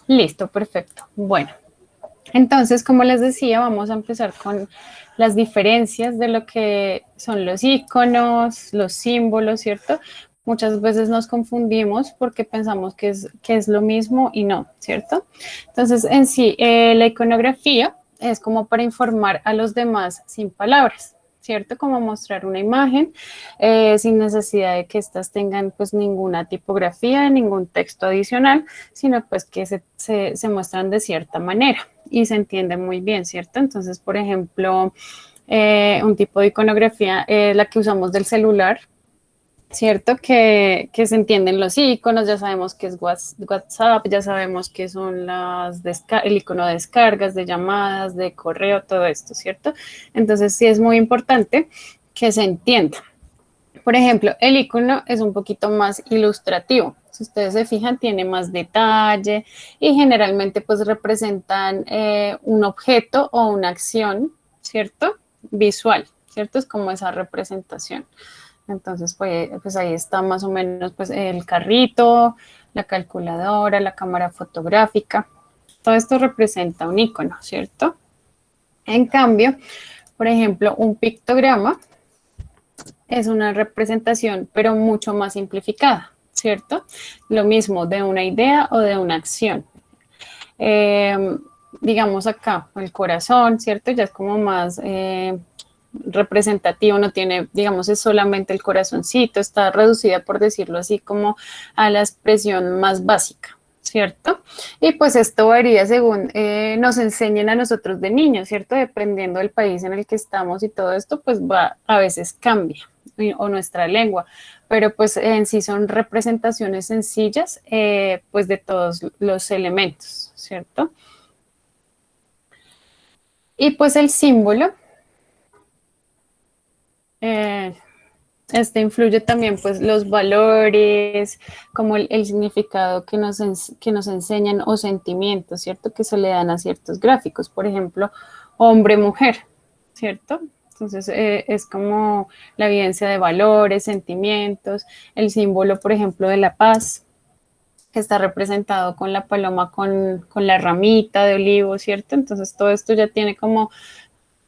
Listo, perfecto. Bueno, entonces, como les decía, vamos a empezar con las diferencias de lo que son los iconos, los símbolos, ¿cierto? Muchas veces nos confundimos porque pensamos que es lo mismo y no, ¿cierto? Entonces, en sí, la iconografía es como para informar a los demás sin palabras, ¿cierto? Como mostrar una imagen sin necesidad de que éstas tengan pues ninguna tipografía, ningún texto adicional, sino pues que se muestran de cierta manera y se entiende muy bien, ¿cierto? Entonces, por ejemplo, un tipo de iconografía, la que usamos del celular, ¿cierto? Que se entienden los iconos, ya sabemos que es WhatsApp, ya sabemos que son el icono de descargas, de llamadas, de correo, todo esto, ¿cierto? Entonces, sí es muy importante que se entienda. Por ejemplo, el icono es un poquito más ilustrativo. Si ustedes se fijan, tiene más detalle y generalmente pues representan un objeto o una acción, ¿cierto? Visual, ¿cierto? Es como esa representación. Entonces, pues ahí está más o menos pues el carrito, la calculadora, la cámara fotográfica. Todo esto representa un icono, ¿cierto? En cambio, por ejemplo, un pictograma es una representación, pero mucho más simplificada, ¿cierto? Lo mismo de una idea o de una acción. Eh, digamos acá, el corazón, ¿cierto? Ya es como más representativo, no tiene, digamos, es solamente el corazoncito, está reducida, por decirlo así, como a la expresión más básica, ¿cierto? Y pues esto varía según nos enseñen a nosotros de niños, ¿cierto? Dependiendo del país en el que estamos y todo esto, pues va, a veces cambia, o nuestra lengua, pero pues en sí son representaciones sencillas, pues de todos los elementos, ¿cierto? Y pues el símbolo, eh, este influye también pues los valores, como el significado que nos enseñan o sentimientos, ¿cierto? Que se le dan a ciertos gráficos, por ejemplo, hombre-mujer, ¿cierto? Entonces es como la evidencia de valores, sentimientos, el símbolo, por ejemplo, de la paz, que está representado con la paloma con la ramita de olivo, ¿cierto? Entonces todo esto ya tiene como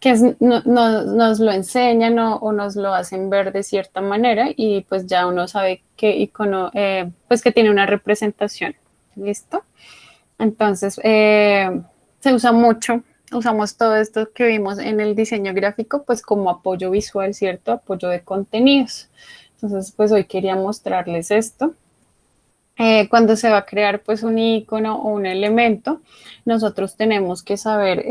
que nos lo enseñan o nos lo hacen ver de cierta manera y pues ya uno sabe qué icono, pues que tiene una representación. ¿Listo? Entonces, se usa mucho, usamos todo esto que vimos en el diseño gráfico pues como apoyo visual, ¿cierto? Apoyo de contenidos. Entonces, pues hoy quería mostrarles esto. Cuando se va a crear pues un icono o un elemento, nosotros tenemos que saber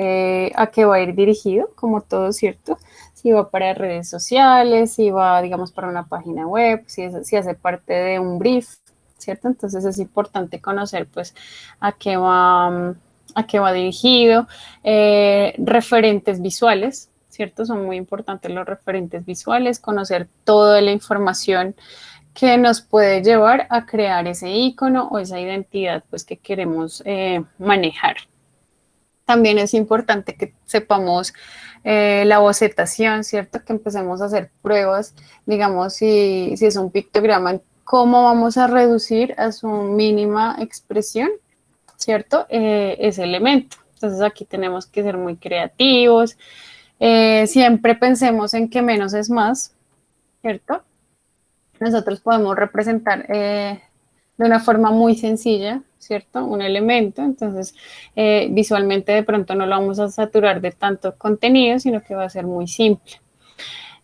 a qué va a ir dirigido, como todo, ¿cierto? Si va para redes sociales, si va, digamos, para una página web, si hace parte de un brief, ¿cierto? Entonces es importante conocer pues a qué va dirigido, referentes visuales, ¿cierto? Son muy importantes los referentes visuales, conocer toda la información que nos puede llevar a crear ese icono o esa identidad pues, que queremos manejar. También es importante que sepamos la bocetación, ¿cierto? Que empecemos a hacer pruebas, digamos, si es un pictograma, cómo vamos a reducir a su mínima expresión, ¿cierto? Ese elemento. Entonces aquí tenemos que ser muy creativos, siempre pensemos en que menos es más, ¿cierto? Nosotros podemos representar de una forma muy sencilla, ¿cierto? Un elemento, entonces visualmente de pronto no lo vamos a saturar de tanto contenido, sino que va a ser muy simple.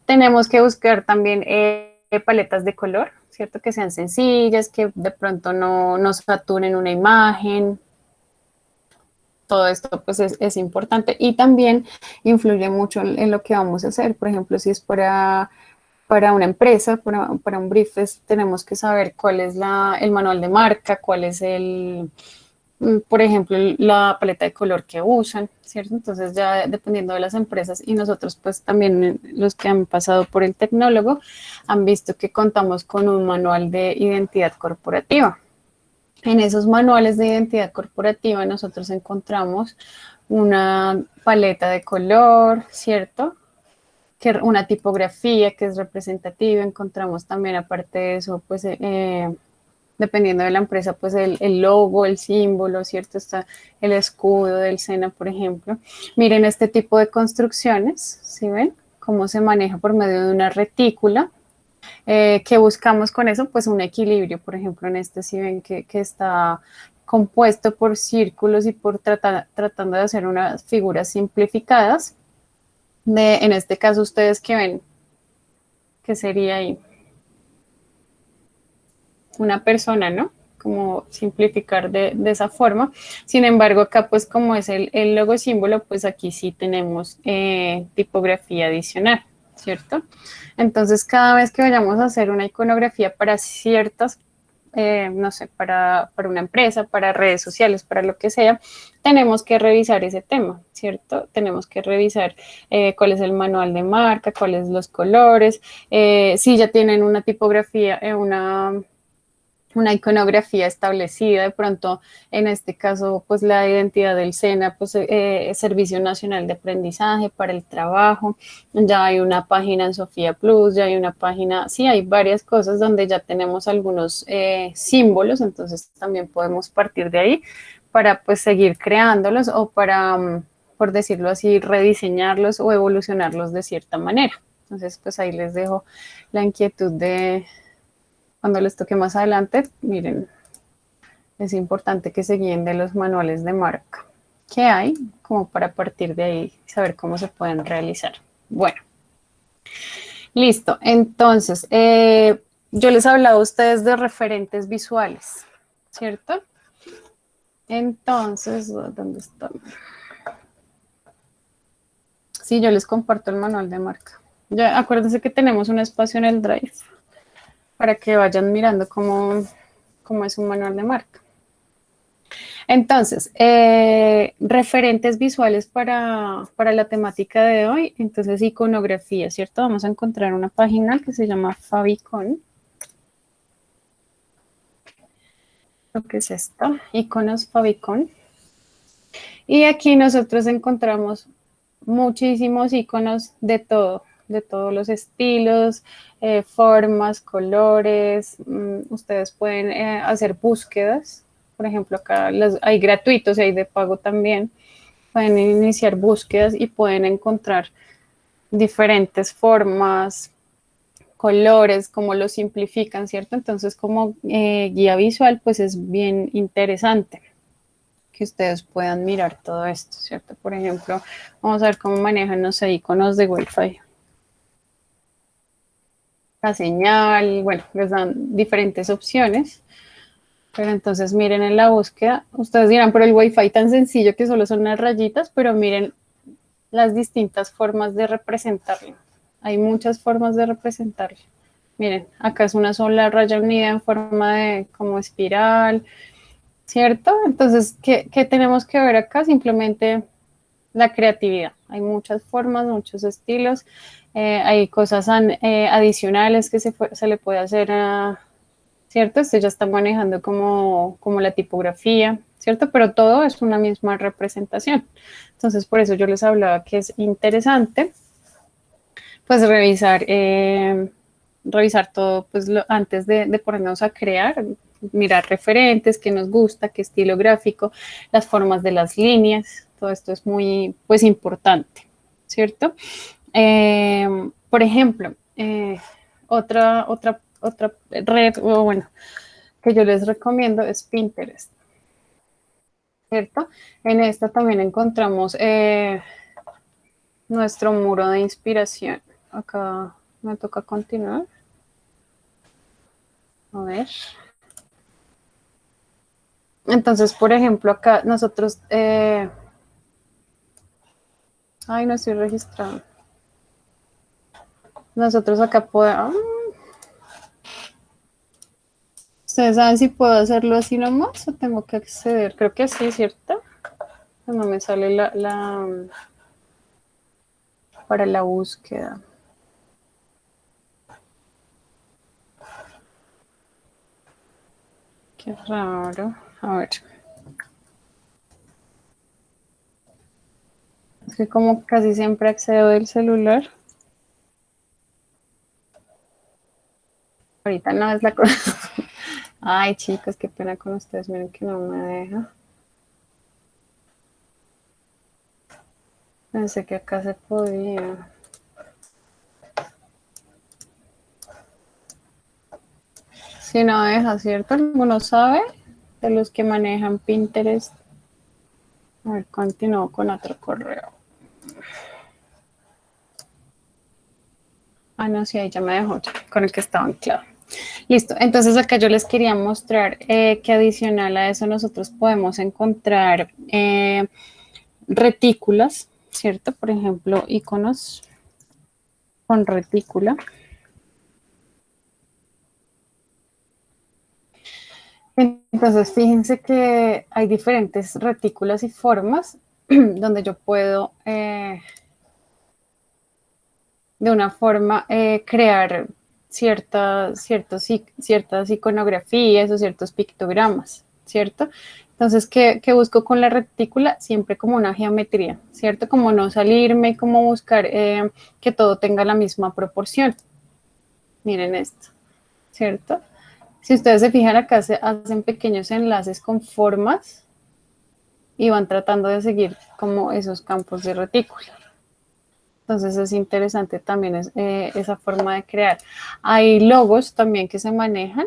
Tenemos que buscar también paletas de color, ¿cierto? Que sean sencillas, que de pronto no nos saturen una imagen. Todo esto pues es importante y también influye mucho en lo que vamos a hacer. Por ejemplo, si es para una empresa, para un brief, tenemos que saber cuál es el manual de marca, cuál es por ejemplo, la paleta de color que usan, ¿cierto? Entonces ya dependiendo de las empresas y nosotros pues también los que han pasado por el tecnólogo han visto que contamos con un manual de identidad corporativa. En esos manuales de identidad corporativa nosotros encontramos una paleta de color, ¿cierto? Que una tipografía que es representativa, encontramos también aparte de eso, pues dependiendo de la empresa, pues el logo, el símbolo, ¿cierto? Está el escudo del SENA, por ejemplo. Miren este tipo de construcciones, ¿sí ven? Cómo se maneja por medio de una retícula. ¿Qué buscamos con eso? Pues un equilibrio, por ejemplo, en este si ven que está compuesto por círculos y por tratando de hacer unas figuras simplificadas. En este caso, ustedes que ven, que sería ahí una persona, ¿no? Como simplificar de esa forma. Sin embargo, acá pues como es el logo símbolo, pues aquí sí tenemos tipografía adicional, ¿cierto? Entonces, cada vez que vayamos a hacer una iconografía para ciertas, no sé, para una empresa, para redes sociales, para lo que sea, tenemos que revisar ese tema, ¿cierto? Tenemos que revisar cuál es el manual de marca, cuáles los colores, si ya tienen una tipografía, una iconografía establecida, de pronto en este caso pues la identidad del SENA, pues Servicio Nacional de Aprendizaje para el Trabajo, ya hay una página en Sofía Plus, ya hay una página, sí, hay varias cosas donde ya tenemos algunos símbolos, entonces también podemos partir de ahí para pues seguir creándolos o para, por decirlo así, rediseñarlos o evolucionarlos de cierta manera. Entonces pues ahí les dejo la inquietud de cuando les toque más adelante, miren, es importante que se guíen de los manuales de marca que hay, como para partir de ahí saber cómo se pueden realizar. Bueno, listo. Entonces, yo les hablaba a ustedes de referentes visuales, ¿cierto? Entonces, ¿dónde están? Sí, yo les comparto el manual de marca. Ya, acuérdense que tenemos un espacio en el Drive para que vayan mirando cómo es un manual de marca. Entonces, referentes visuales para la temática de hoy. Entonces, iconografía, ¿cierto? Vamos a encontrar una página que se llama Favicon. Lo que es esto, iconos Favicon. Y aquí nosotros encontramos muchísimos iconos de todo, de todos los estilos, formas, colores. Ustedes pueden hacer búsquedas. Por ejemplo, acá hay gratuitos y hay de pago también. Pueden iniciar búsquedas y pueden encontrar diferentes formas, colores, cómo lo simplifican, ¿cierto? Entonces, como guía visual, pues es bien interesante que ustedes puedan mirar todo esto, ¿cierto? Por ejemplo, vamos a ver cómo manejan los iconos de Wi-Fi. La señal, bueno, les dan diferentes opciones. Pero entonces miren en la búsqueda, ustedes dirán, pero el Wi-Fi tan sencillo que solo son unas rayitas, pero miren las distintas formas de representarlo. Hay muchas formas de representarlo. Miren, acá es una sola raya unida en forma de como espiral, ¿cierto? Entonces, ¿qué tenemos que ver acá? Simplemente la creatividad. Hay muchas formas, muchos estilos. Hay cosas adicionales que se le puede hacer a, ¿cierto? Este ya está manejando como la tipografía, ¿cierto? Pero todo es una misma representación. Entonces, por eso yo les hablaba que es interesante, pues, revisar todo, pues, antes de ponernos a crear, mirar referentes, qué nos gusta, qué estilo gráfico, las formas de las líneas, todo esto es muy, pues, importante, ¿cierto? Por ejemplo, otra red, o bueno, que yo les recomiendo es Pinterest, ¿cierto? En esta también encontramos nuestro muro de inspiración. Acá me toca continuar. A ver. Entonces, por ejemplo, acá nosotros... ay, no estoy registrado. Nosotros acá podemos... ¿Ustedes saben si puedo hacerlo así nomás o tengo que acceder? Creo que sí, ¿cierto? No me sale para la búsqueda. Qué raro. A ver. Es que como casi siempre accedo del celular. Ahorita no es la cosa. Ay, chicos, qué pena con ustedes. Miren que no me deja. Pensé que acá se podía. Si no deja, ¿cierto? ¿Alguno sabe de los que manejan Pinterest? A ver, continúo con otro correo. Ah, no, sí, ahí ya me dejó con el que estaba anclado. Listo, entonces acá yo les quería mostrar que adicional a eso nosotros podemos encontrar retículas, ¿cierto? Por ejemplo, iconos con retícula. Entonces, fíjense que hay diferentes retículas y formas donde yo puedo de una forma crear ciertas iconografías o ciertos pictogramas, ¿cierto? Entonces, ¿qué busco con la retícula? Siempre como una geometría, ¿cierto? Como no salirme, como buscar que todo tenga la misma proporción. Miren esto, ¿cierto? Si ustedes se fijan acá, se hacen pequeños enlaces con formas y van tratando de seguir como esos campos de retícula. Entonces es interesante también esa forma de crear. Hay logos también que se manejan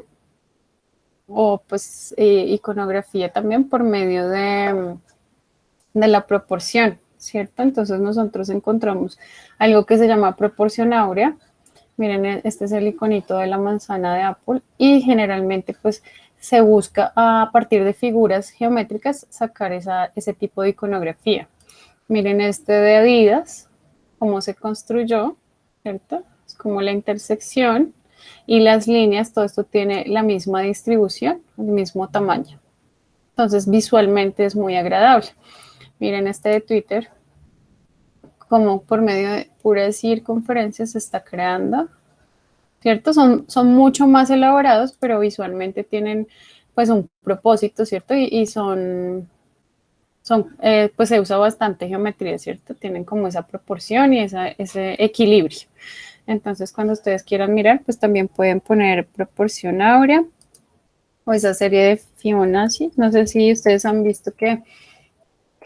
o pues iconografía también por medio de la proporción, ¿cierto? Entonces nosotros encontramos algo que se llama proporción áurea. Miren, este es el iconito de la manzana de Apple y generalmente pues se busca a partir de figuras geométricas sacar ese tipo de iconografía. Miren este de Adidas, cómo se construyó, ¿cierto? Es como la intersección y las líneas, todo esto tiene la misma distribución, el mismo tamaño. Entonces visualmente es muy agradable. Miren este de Twitter, como por medio de puras circunferencias se está creando, ¿cierto? Son mucho más elaborados, pero visualmente tienen pues un propósito, ¿cierto? Y pues se usa bastante geometría, ¿cierto? Tienen como esa proporción y ese equilibrio. Entonces, cuando ustedes quieran mirar, pues también pueden poner proporción áurea o esa serie de Fibonacci. No sé si ustedes han visto que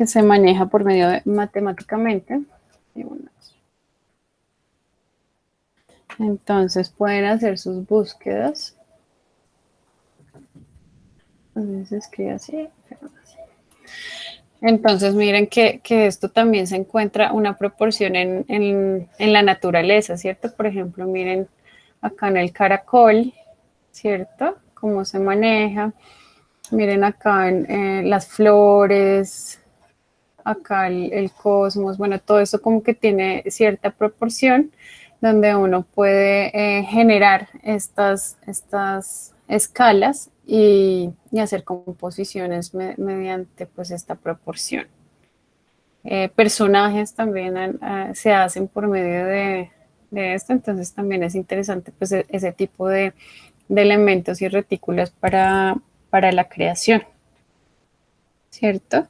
se maneja por medio de matemáticamente. Fibonacci. Entonces, pueden hacer sus búsquedas. Entonces, se escribe así. Entonces, miren que esto también se encuentra una proporción en la naturaleza, ¿cierto? Por ejemplo, miren acá en el caracol, ¿cierto? Cómo se maneja. Miren acá en las flores, acá el cosmos, bueno, todo eso como que tiene cierta proporción donde uno puede generar estas escalas y hacer composiciones mediante pues esta proporción. Personajes también se hacen por medio de esto, entonces también es interesante pues ese tipo de elementos y retículas para la creación, ¿cierto?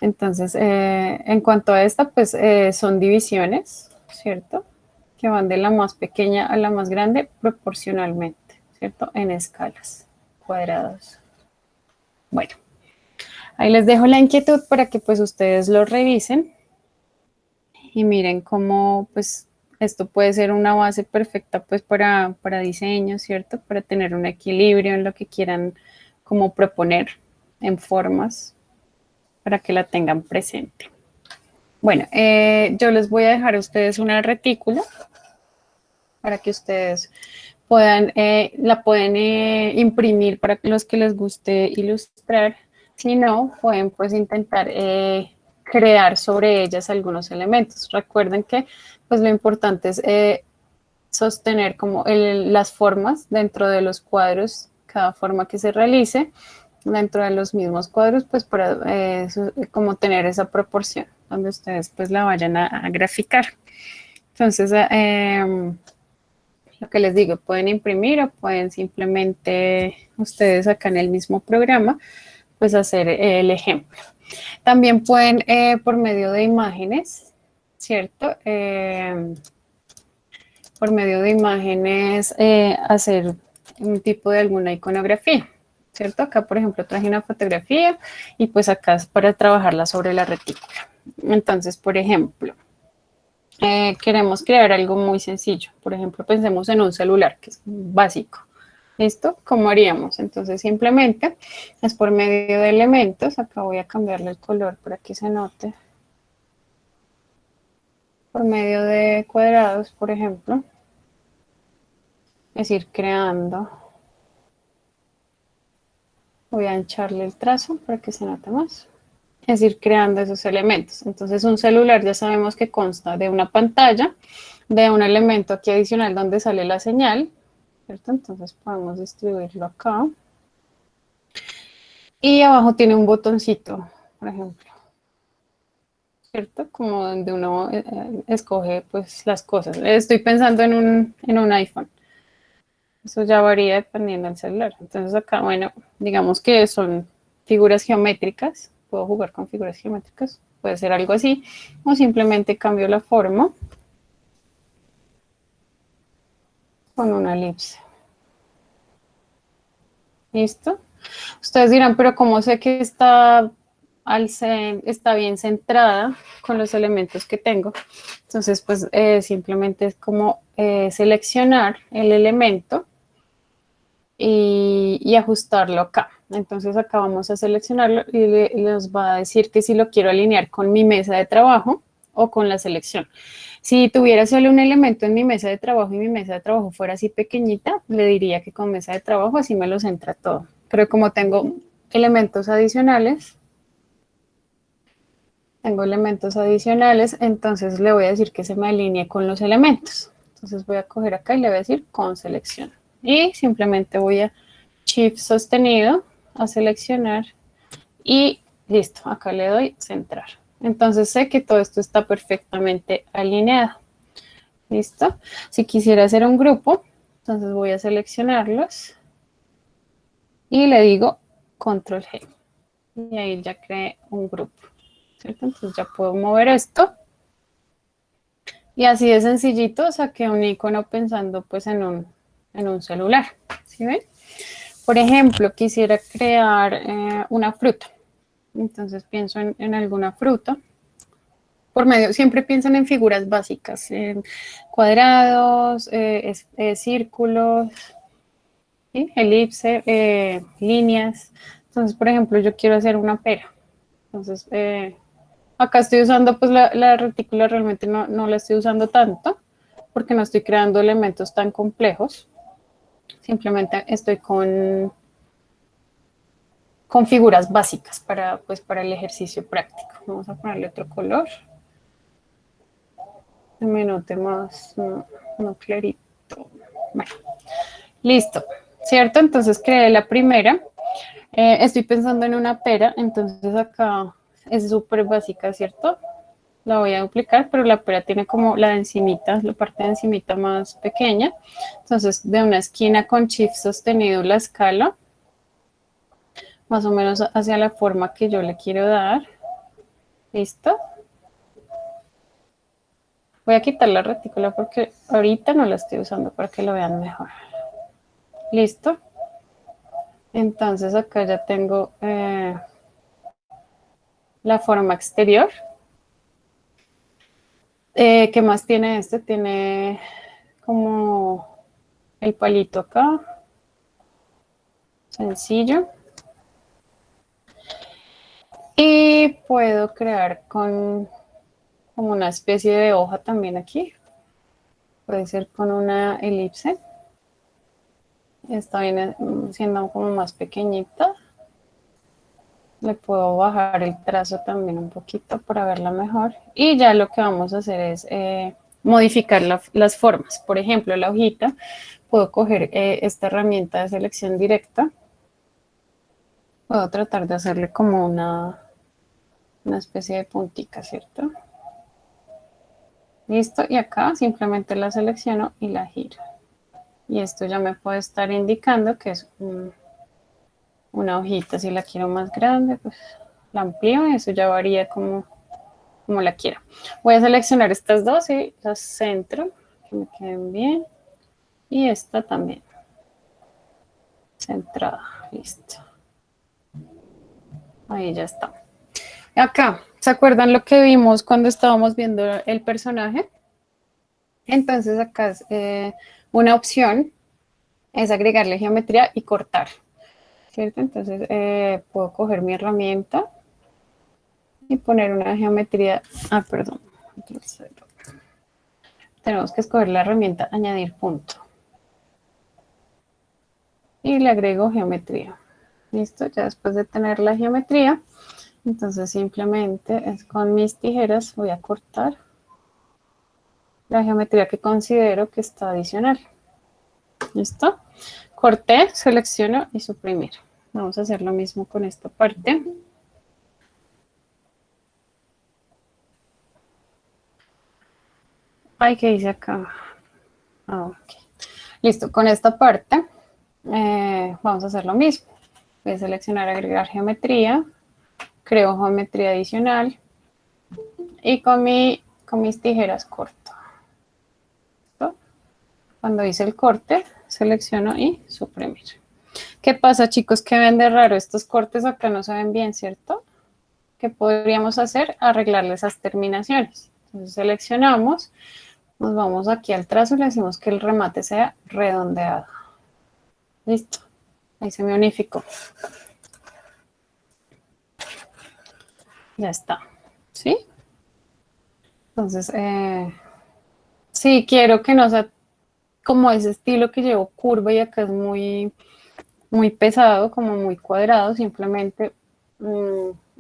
Entonces, en cuanto a esta, pues son divisiones, ¿cierto? Que van de la más pequeña a la más grande proporcionalmente, ¿cierto? En escalas cuadradas. Bueno, ahí les dejo la inquietud para que pues ustedes lo revisen y miren cómo pues esto puede ser una base perfecta pues para diseño, ¿cierto? Para tener un equilibrio en lo que quieran como proponer en formas para que la tengan presente. Bueno, yo les voy a dejar a ustedes una retícula para que ustedes la pueden imprimir para los que les guste ilustrar. Si no, pueden pues intentar crear sobre ellas algunos elementos. Recuerden que pues lo importante es sostener como las formas dentro de los cuadros, cada forma que se realice dentro de los mismos cuadros, pues para como tener esa proporción donde ustedes pues la vayan a graficar. Entonces, lo que les digo, pueden imprimir o pueden simplemente ustedes acá en el mismo programa, pues hacer el ejemplo. También pueden, por medio de imágenes, ¿cierto? Por medio de imágenes, hacer un tipo de alguna iconografía, ¿cierto? Acá, por ejemplo, traje una fotografía y pues acá es para trabajarla sobre la retícula. Entonces, por ejemplo, queremos crear algo muy sencillo. Por ejemplo, pensemos en un celular, que es básico. ¿Listo? ¿Cómo haríamos? Entonces, simplemente es por medio de elementos. Acá voy a cambiarle el color para que se note. Por medio de cuadrados, por ejemplo. Es ir creando. Voy a ancharle el trazo para que se note más. Es ir creando esos elementos. Entonces, un celular ya sabemos que consta de una pantalla, de un elemento aquí adicional donde sale la señal, ¿cierto? Entonces podemos distribuirlo acá. Y abajo tiene un botoncito, por ejemplo, ¿cierto? Como donde uno escoge pues las cosas. Estoy pensando en un iPhone. Eso ya varía dependiendo del celular. Entonces acá, bueno, digamos que son figuras geométricas. Puedo jugar con figuras geométricas. Puede ser algo así. O simplemente cambio la forma con una elipse. ¿Listo? Ustedes dirán, pero ¿cómo sé que está bien centrada con los elementos que tengo? Entonces, pues simplemente es como seleccionar el elemento y ajustarlo acá. Entonces acá vamos a seleccionarlo y les va a decir que si lo quiero alinear con mi mesa de trabajo o con la selección. Si tuviera solo un elemento en mi mesa de trabajo y mi mesa de trabajo fuera así pequeñita, le diría que con mesa de trabajo así me lo centra todo. Pero como elementos adicionales, tengo elementos adicionales, entonces le voy a decir que se me alinee con los elementos. Entonces voy a coger acá y le voy a decir con selección. Y simplemente voy a Shift sostenido a seleccionar y listo, acá le doy centrar. Entonces sé que todo esto está perfectamente alineado. ¿Listo? Si quisiera hacer un grupo, entonces voy a seleccionarlos y le digo Control G. Y ahí ya creé un grupo. ¿Cierto? Entonces ya puedo mover esto. Y así de sencillito saqué un icono pensando pues en un celular. ¿Sí ven? Por ejemplo, quisiera crear una fruta. Entonces pienso en alguna fruta. Por medio, siempre piensan en figuras básicas, en cuadrados, círculos, ¿sí? Elipse, líneas. Entonces, por ejemplo, yo quiero hacer una pera. Entonces, acá estoy usando, pues la retícula realmente no la estoy usando tanto, porque no estoy creando elementos tan complejos. Simplemente estoy con figuras básicas pues, para el ejercicio práctico. Vamos a ponerle otro color. Se me note más, no clarito. Bueno, listo, ¿cierto? Entonces creé la primera. Estoy pensando en una pera, entonces acá es súper básica, ¿cierto? La voy a duplicar, pero la pera tiene como la de encimita, la parte de encimita más pequeña. Entonces, de una esquina con Shift sostenido la escalo, más o menos hacia la forma que yo le quiero dar. ¿Listo? Voy a quitar la retícula porque ahorita no la estoy usando para que lo vean mejor. ¿Listo? Entonces acá ya tengo la forma exterior. ¿Qué más tiene este? Tiene como el palito acá. Sencillo. Y puedo crear como una especie de hoja también aquí. Puede ser con una elipse. Está bien siendo como más pequeñita. Le puedo bajar el trazo también un poquito para verla mejor. Y ya lo que vamos a hacer es modificar las formas. Por ejemplo, la hojita, puedo coger esta herramienta de selección directa. Puedo tratar de hacerle como una especie de puntica, ¿cierto? Listo, y acá simplemente la selecciono y la giro. Y esto ya me puede estar indicando que es una hojita. Si la quiero más grande, pues la amplío y eso ya varía como la quiera. Voy a seleccionar estas dos y las centro, que me queden bien. Y esta también. centrada, listo. Ahí ya está. Acá, ¿se acuerdan lo que vimos cuando estábamos viendo el personaje? Entonces acá es una opción, es agregarle geometría y cortar, ¿cierto? Entonces puedo coger mi herramienta y poner una geometría, perdón, tenemos que escoger la herramienta añadir punto. Y le agrego geometría. Listo, ya después de tener la geometría, entonces simplemente es con mis tijeras voy a cortar la geometría que considero que está adicional. ¿Listo? Corté, selecciono y suprimir. Vamos a hacer lo mismo con esta parte. Ay, ¿qué hice acá? Okay. Listo, con esta parte vamos a hacer lo mismo. Voy a seleccionar agregar geometría, creo geometría adicional y con mis tijeras corto. ¿Listo? Cuando hice el corte, selecciono y suprimir. ¿Qué pasa, chicos? Que ven de raro, estos cortes acá no se ven bien, ¿cierto? ¿Qué podríamos hacer? Arreglarle esas terminaciones. Entonces seleccionamos, nos vamos aquí al trazo y le decimos que el remate sea redondeado. Listo. Ahí se me unificó. Ya está. ¿Sí? Entonces, sí, quiero que no sea como ese estilo que llevo curva y acá es muy, muy pesado, como muy cuadrado. Simplemente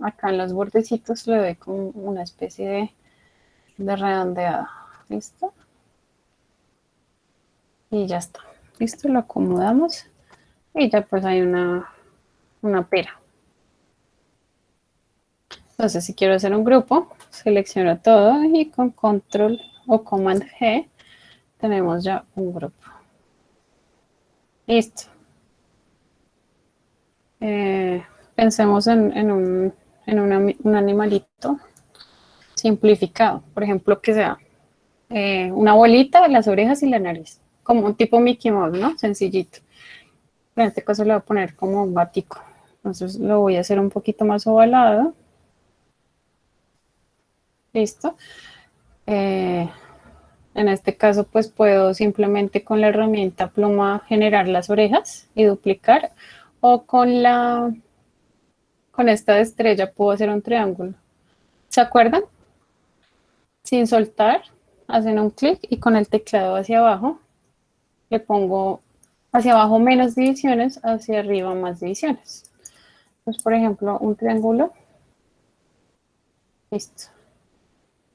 acá en los bordecitos le doy como una especie de redondeado. ¿Listo? Y ya está. Listo, lo acomodamos y ya pues hay una pera. Entonces, si quiero hacer un grupo, selecciono todo y con control o command G tenemos ya un grupo. Listo. Pensemos en un animalito simplificado. Por ejemplo, que sea una bolita, las orejas y la nariz. Como un tipo Mickey Mouse, ¿no? Sencillito. En este caso le voy a poner como un batico. Entonces lo voy a hacer un poquito más ovalado. Listo. En este caso, pues puedo simplemente con la herramienta pluma generar las orejas y duplicar. O con esta estrella puedo hacer un triángulo. ¿Se acuerdan? Sin soltar, hacen un clic y con el teclado hacia abajo le pongo hacia abajo menos divisiones, hacia arriba más divisiones. Entonces, por ejemplo, un triángulo. Listo.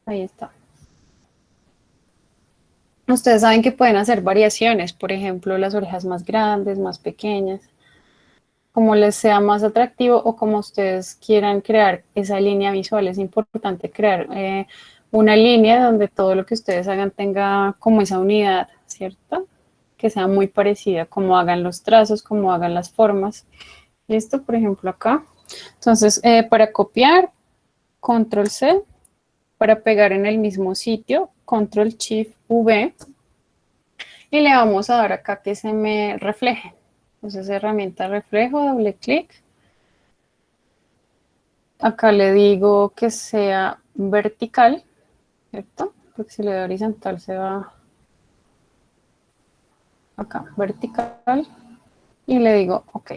Ahí está. Ustedes saben que pueden hacer variaciones, por ejemplo, las orejas más grandes, más pequeñas, como les sea más atractivo o como ustedes quieran crear esa línea visual. Es importante crear una línea donde todo lo que ustedes hagan tenga como esa unidad, ¿cierto? Que sea muy parecida, como hagan los trazos, como hagan las formas. Esto, por ejemplo, acá. Entonces, para copiar, control C, para pegar en el mismo sitio, control shift V, y le vamos a dar acá que se me refleje. Entonces, herramienta reflejo, doble clic. Acá le digo que sea vertical, ¿cierto? Porque si le doy horizontal se va acá, vertical. Y le digo OK.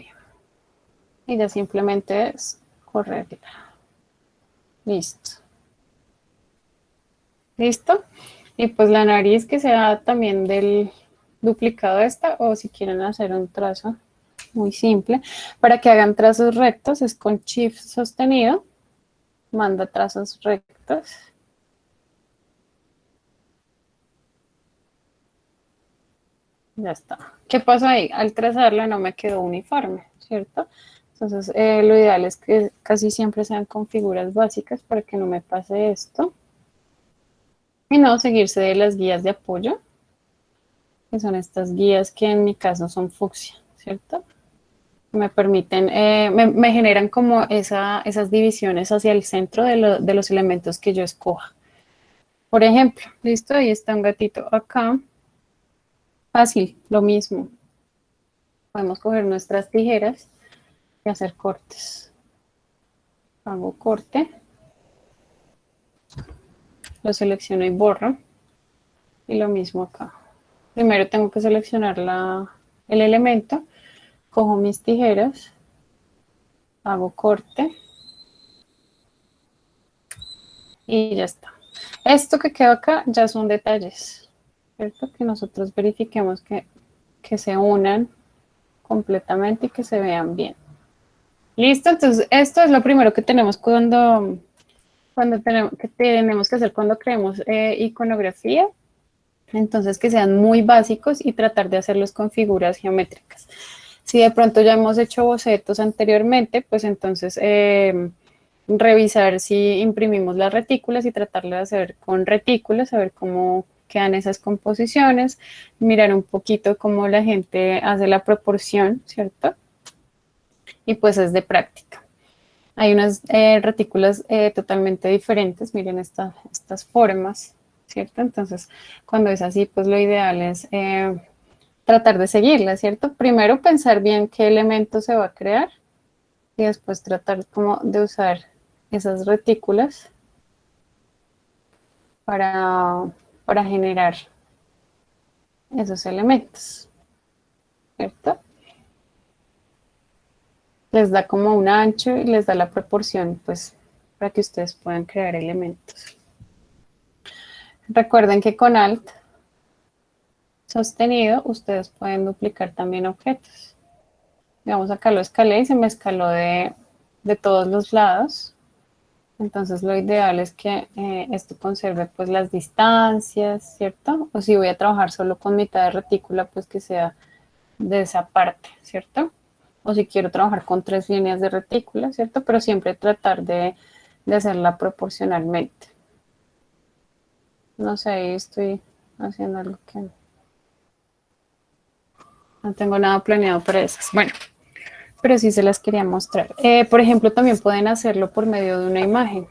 Y ya simplemente es correrla. Listo. ¿Listo? Y pues la nariz que sea también del duplicado de esta, o si quieren hacer un trazo muy simple. Para que hagan trazos rectos es con Shift sostenido. Manda trazos rectos. Ya está. ¿Qué pasó ahí? Al trazarla no me quedó uniforme, ¿cierto? Entonces lo ideal es que casi siempre sean con figuras básicas para que no me pase esto. Y no seguirse de las guías de apoyo, que son estas guías que en mi caso son fucsia, ¿cierto? Me permiten, me generan como esas divisiones hacia el centro de los elementos que yo escoja. Por ejemplo, listo, ahí está un gatito acá. Fácil, lo mismo. podemos coger nuestras tijeras y hacer cortes. Hago corte, lo selecciono y borro. Y lo mismo acá. Primero tengo que seleccionar el elemento, cojo mis tijeras, hago corte y ya está. Esto que queda acá ya son detalles, ¿cierto? Que nosotros verifiquemos que se unan completamente y que se vean bien. Listo, entonces esto es lo primero que tenemos tenemos que hacer cuando creemos iconografía. Entonces que sean muy básicos y tratar de hacerlos con figuras geométricas. Si de pronto ya hemos hecho bocetos anteriormente, pues entonces revisar si imprimimos las retículas y tratarlo de hacer con retículas, a ver cómo quedan esas composiciones, mirar un poquito cómo la gente hace la proporción, ¿cierto? Y pues es de práctica. Hay unas retículas totalmente diferentes, miren estas formas, ¿cierto? Entonces, cuando es así, pues lo ideal es tratar de seguirla, ¿cierto? Primero pensar bien qué elemento se va a crear y después tratar como de usar esas retículas para generar esos elementos, ¿cierto? Les da como un ancho y les da la proporción, pues, para que ustedes puedan crear elementos. Recuerden que con Alt sostenido, ustedes pueden duplicar también objetos. Digamos, acá lo escalé y se me escaló de todos los lados. Entonces lo ideal es que esto conserve pues las distancias, ¿cierto? O si voy a trabajar solo con mitad de retícula, pues que sea de esa parte, ¿cierto? O si quiero trabajar con 3 líneas de retícula, ¿cierto? Pero siempre tratar de hacerla proporcionalmente. No sé, ahí estoy haciendo algo que no tengo nada planeado para esas. Bueno, pero sí se las quería mostrar. Por ejemplo, también pueden hacerlo por medio de una imagen.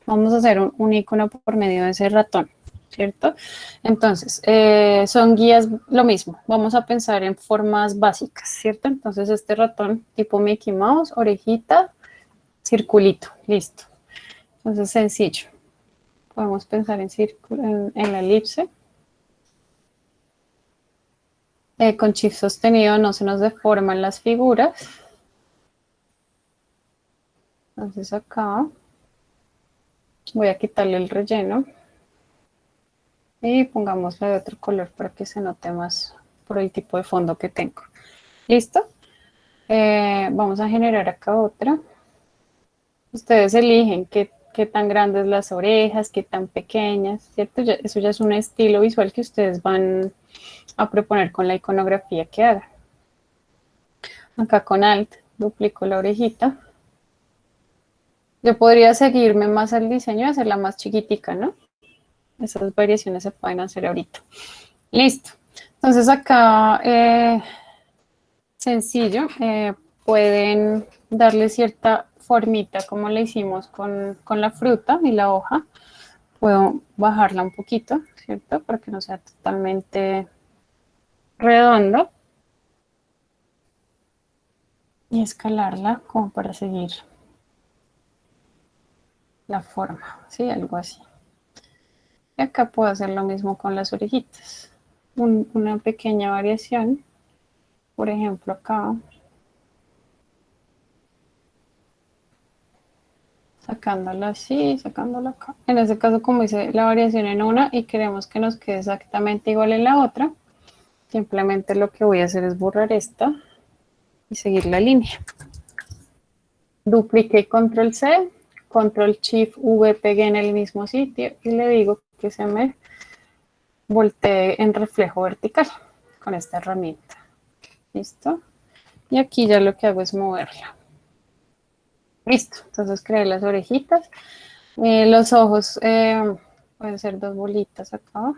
Vamos a hacer un icono por medio de ese ratón, ¿cierto? Entonces, son guías, lo mismo. Vamos a pensar en formas básicas, ¿cierto? Entonces, este ratón tipo Mickey Mouse, orejita, circulito, listo. Entonces, sencillo. Podemos pensar en círculo, en la elipse. Con shift sostenido no se nos deforman las figuras. Entonces acá voy a quitarle el relleno y pongámosle de otro color para que se note más por el tipo de fondo que tengo. ¿Listo? Vamos a generar acá otra. Ustedes eligen qué tan grandes las orejas, qué tan pequeñas, ¿cierto? Eso ya es un estilo visual que ustedes van a proponer con la iconografía que hagan. Acá con Alt duplico la orejita. Yo podría seguirme más al diseño y hacerla más chiquitica, ¿no? Esas variaciones se pueden hacer ahorita. Listo. Entonces acá, sencillo, pueden darle cierta formita como le hicimos con la fruta y la hoja. Puedo bajarla un poquito, ¿cierto? Para que no sea totalmente redondo. Y escalarla como para seguir la forma, ¿sí? Algo así. Y acá puedo hacer lo mismo con las orejitas. Una pequeña variación. Por ejemplo, acá. Sacándola así, sacándola acá. En este caso, como hice la variación en una y queremos que nos quede exactamente igual en la otra, simplemente lo que voy a hacer es borrar esta y seguir la línea. Dupliqué control C, control shift V, pegué en el mismo sitio y le digo que se me voltee en reflejo vertical con esta herramienta. ¿Listo? Y aquí ya lo que hago es moverla. Listo, entonces creé las orejitas. Los ojos pueden ser 2 bolitas acá.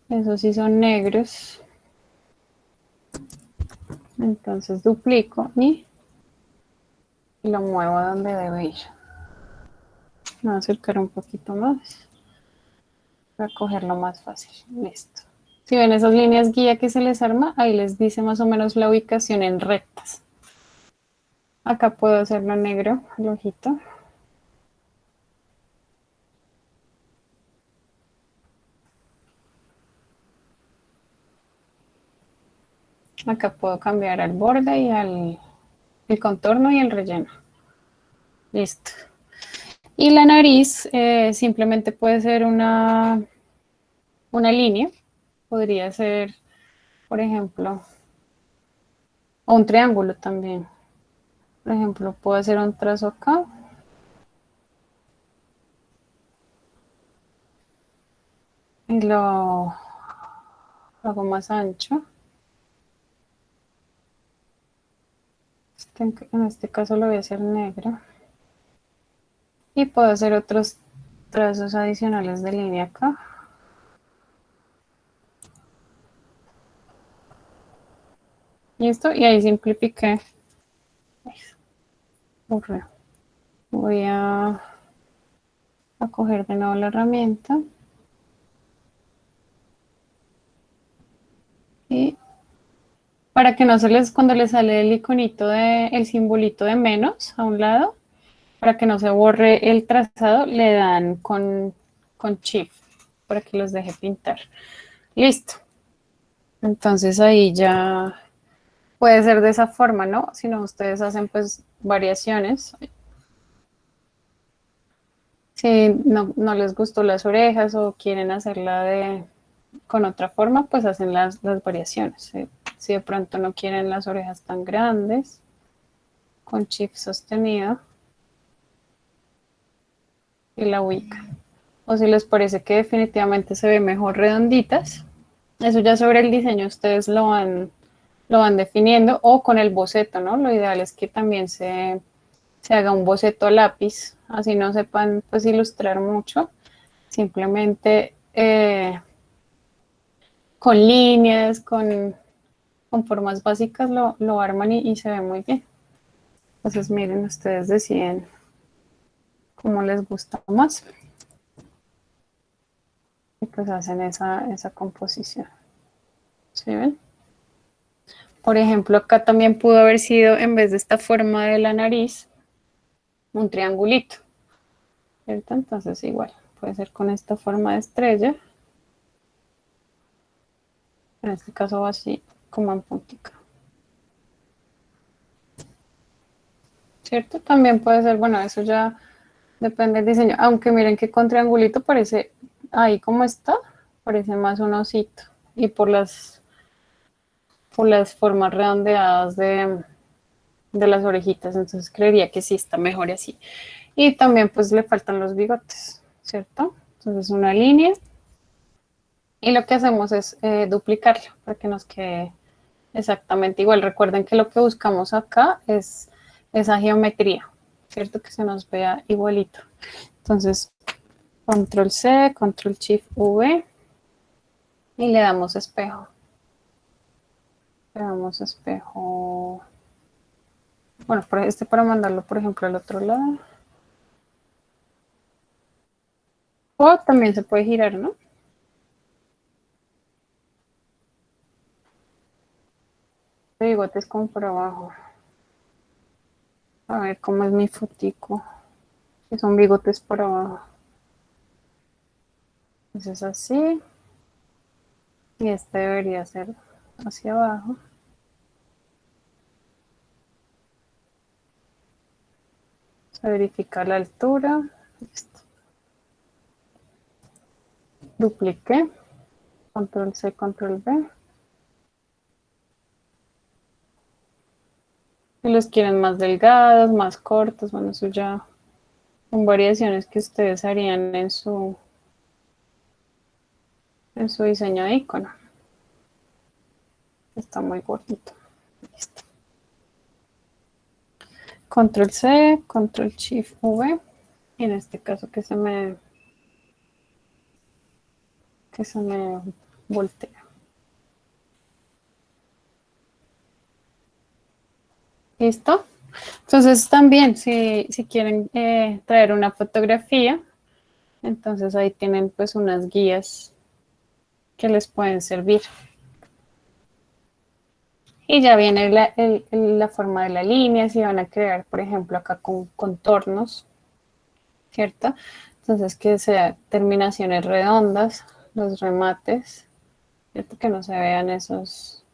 Esos sí son negros. Entonces duplico y lo muevo a donde debe ir. Me voy a acercar un poquito más para cogerlo más fácil. Listo. Si ven esas líneas guía que se les arma, ahí les dice más o menos la ubicación en rectas. Acá puedo hacerlo negro, el ojito. Acá puedo cambiar al borde y el contorno y el relleno. Listo. Y la nariz simplemente puede ser una línea. Podría ser, por ejemplo, o un triángulo también. Por ejemplo, puedo hacer un trazo acá. Y lo hago más ancho. En este caso lo voy a hacer negro. Y puedo hacer otros trazos adicionales de línea acá. Listo, y ahí simplifiqué. Voy a coger de nuevo la herramienta. Y para que no se les, cuando les sale el iconito el simbolito de menos a un lado, para que no se borre el trazado, le dan con Shift para que los deje pintar. Listo. Entonces ahí ya puede ser de esa forma, ¿no? Si no, ustedes hacen pues variaciones. Si no les gustó las orejas o quieren hacerla con otra forma, pues hacen las variaciones. Si de pronto no quieren las orejas tan grandes, con Shift sostenido y la ubican. O si les parece que definitivamente se ve mejor redonditas, eso ya sobre el diseño ustedes lo van definiendo o con el boceto, ¿no? Lo ideal es que también se haga un boceto a lápiz, así no sepan pues ilustrar mucho, simplemente con líneas, con formas básicas lo arman y se ve muy bien. Entonces miren, ustedes deciden cómo les gusta más y pues hacen esa composición. ¿Sí ven? Por ejemplo, acá también pudo haber sido, en vez de esta forma de la nariz, un triangulito, ¿cierto? Entonces igual, puede ser con esta forma de estrella. En este caso va así, como en puntica. ¿Cierto? También puede ser, bueno, eso ya depende del diseño. Aunque miren que con triangulito parece, ahí como está, parece más un osito. Y por las formas redondeadas de las orejitas, entonces creería que sí está mejor así. Y también pues le faltan los bigotes, ¿cierto? Entonces una línea y lo que hacemos es duplicarlo para que nos quede exactamente igual. Recuerden que lo que buscamos acá es esa geometría, ¿cierto? Que se nos vea igualito. Entonces, control C, control shift V y le damos espejo. Le damos espejo. Bueno, para mandarlo, por ejemplo, al otro lado. O también se puede girar, ¿no? El bigote es como por abajo. A ver cómo es mi fotico. Que son bigotes por abajo. Entonces así. Y este debería ser hacia abajo. Se verifica la altura. Listo. Dupliqué. Control C, control V. Si los quieren más delgados, más cortos, bueno, eso ya son variaciones que ustedes harían en su diseño de icono. Está muy gordito. Listo. Control C, control shift V. Y en este caso que se me voltea. ¿Listo? Entonces también si quieren traer una fotografía, entonces ahí tienen pues unas guías que les pueden servir. Y ya viene la forma de la línea, si van a crear, por ejemplo, acá con contornos, ¿cierto? Entonces, que sean terminaciones redondas, los remates, ¿cierto? Que no se vean esas